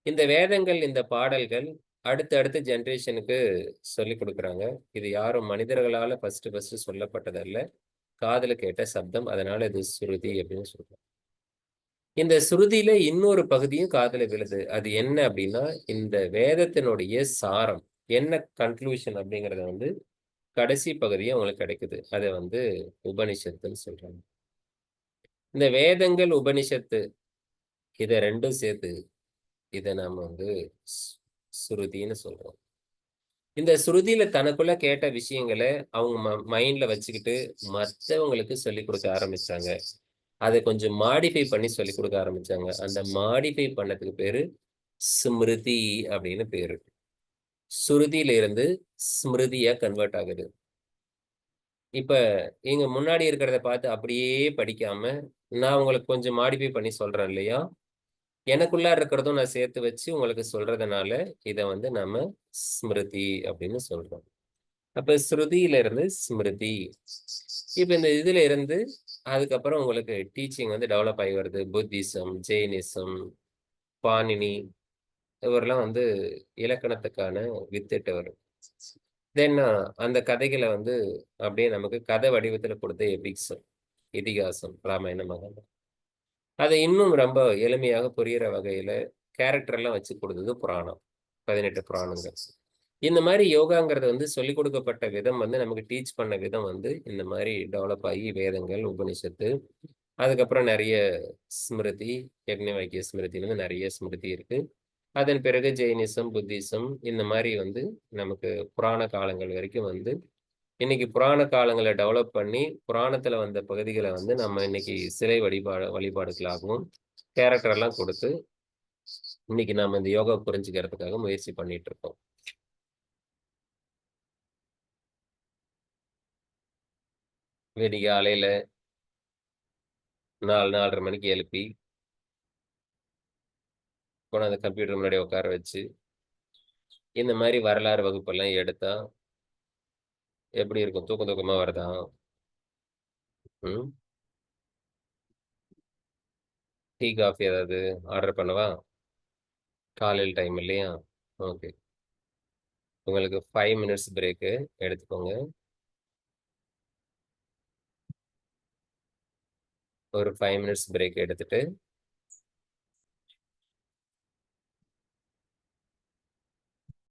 இந்த வேதங்கள், இந்த பாடல்கள் அடுத்த ஜெனரேஷனுக்கு சொல்லிக் குடுக்குறாங்க. இது யாரும் மனிதர்களால ஃபர்ஸ்ட்டு சொல்லப்பட்டதல்ல. காதுல கேட்ட சப்தம். அதனால இது சுருதி அப்படின்னு சொல்றோம். இந்த சுருதியில இன்னொரு பகுதியும் காதுல விழுது. அது என்ன அப்படின்னா, இந்த வேதத்தினுடைய சாரம். என்ன கன்க்ளூஷன் அப்படிங்கிறத வந்து கடைசி பகுதியும் அவங்களுக்கு கிடைக்குது. அத வந்து உபனிஷத்துன்னு சொல்றாங்க. இந்த வேதங்கள், உபனிஷத்து இத 2ம் சேர்த்து இத நாம வந்து ஸ் சுருதின்னு சொல்றோம். இந்த சுருதியில தனக்குள்ள கேட்ட விஷயங்கள அவங்க மைண்ட்ல வச்சுக்கிட்டு மத்தவங்களுக்கு சொல்லிக் குடுக்க ஆரம்பிச்சாங்க. அத கொஞ்சம் மாடிஃபை பண்ணி சொல்லிக் குடுக்க ஆரம்பிச்சாங்க. அந்த மாடிஃபை பண்ணதுக்கு பேரு ஸ்மிருதி அப்படின்னு பேரு. சுருதியில இருந்து ஸ்மிருதியா கன்வெர்ட் ஆகுது. இப்ப நீங்க முன்னாடி இருக்கிறத பார்த்து அப்படியே படிக்காம, நான் உங்களுக்கு கொஞ்சம் மாடிஃபை பண்ணி சொல்றேன் இல்லையா? எனக்குள்ள இருக்கிறதும் நான் சேர்த்து வச்சு உங்களுக்கு சொல்றதுனால, இத வந்து நாம ஸ்மிருதி அப்படின்னு சொல்றோம். அப்ப ஸ்ருதியில இருந்து ஸ்மிருதி. இப்ப இந்த இதுல இருந்து அதுக்கப்புறம் உங்களுக்கு டீச்சிங் வந்து டெவலப் ஆகி வருது. புத்திசம், ஜெயினிசம், பாணினி இவரெல்லாம் வந்து இலக்கணத்துக்கான வித்திட்டவர். தென் அந்த கதைகள வந்து அப்படியே நமக்கு கதை வடிவத்துல கொடுத்த எபிக்ஸ், இதிகாசம், ராமாயணம், மகாபாரதம். அத இன்னும் ரொம்ப எளிமையாக புரியிற வகையில கேரக்டர் எல்லாம் வச்சு கொடுத்தது புராணம். 18 புராணங்கள். இந்த மாரி யோகாங்கிறது வந்து சொல்லிக் கொடுக்கப்பட்ட விதம் வந்து நமக்கு டீச் பண்ண விதம் வந்து இந்த மாரி டெவலப் ஆகி வேதங்கள், உபனிஷத்து, அதுக்கப்புறம் நெறைய ஸ்மிருதி, யக்ஞ ஸ்மிருதின்னு நெறைய ஸ்மிருதி இருக்கு. அதன் பிறகு ஜெயினிசம், புத்திசம் இந்த மாரி வந்து நமக்கு புராண காலங்கள் வரைக்கும் வந்து, இன்னைக்கு புராண காலங்கள டெவலப் பண்ணி, புராணத்துல வந்த பகுதிகள வந்து நம்ம இன்னைக்கு சிலை வழிபாடுகளாகவும், கேரக்டர் எல்லாம் குடுத்து, இன்னைக்கு நாம இந்த யோகாவ புரிஞ்சுக்கிறதுக்காக முயற்சி பண்ணிட்டு இருக்கோம். விடிகாலையில 4, 4:30 மணிக்கு எழுப்பி, கொண்டாந்து கம்ப்யூட்டர் முன்னாடி உட்கார வச்சு, இந்த மாரி வரலாறு வகுப்பெல்லாம் எடுத்தா எப்படி இருக்கும்? தூக்கம் தூக்கமா வருதா? ம். டீ, காஃபி ஏதாவது ஆர்டர் பண்ணவா? காலையில டைம் இல்லையா? ஓகே. உங்களுக்கு 5 மினிட்ஸ் பிரேக்கு எடுத்துக்கோங்க. ஒரு 5 மினிட்ஸ் பிரேக் எடுத்துட்டு,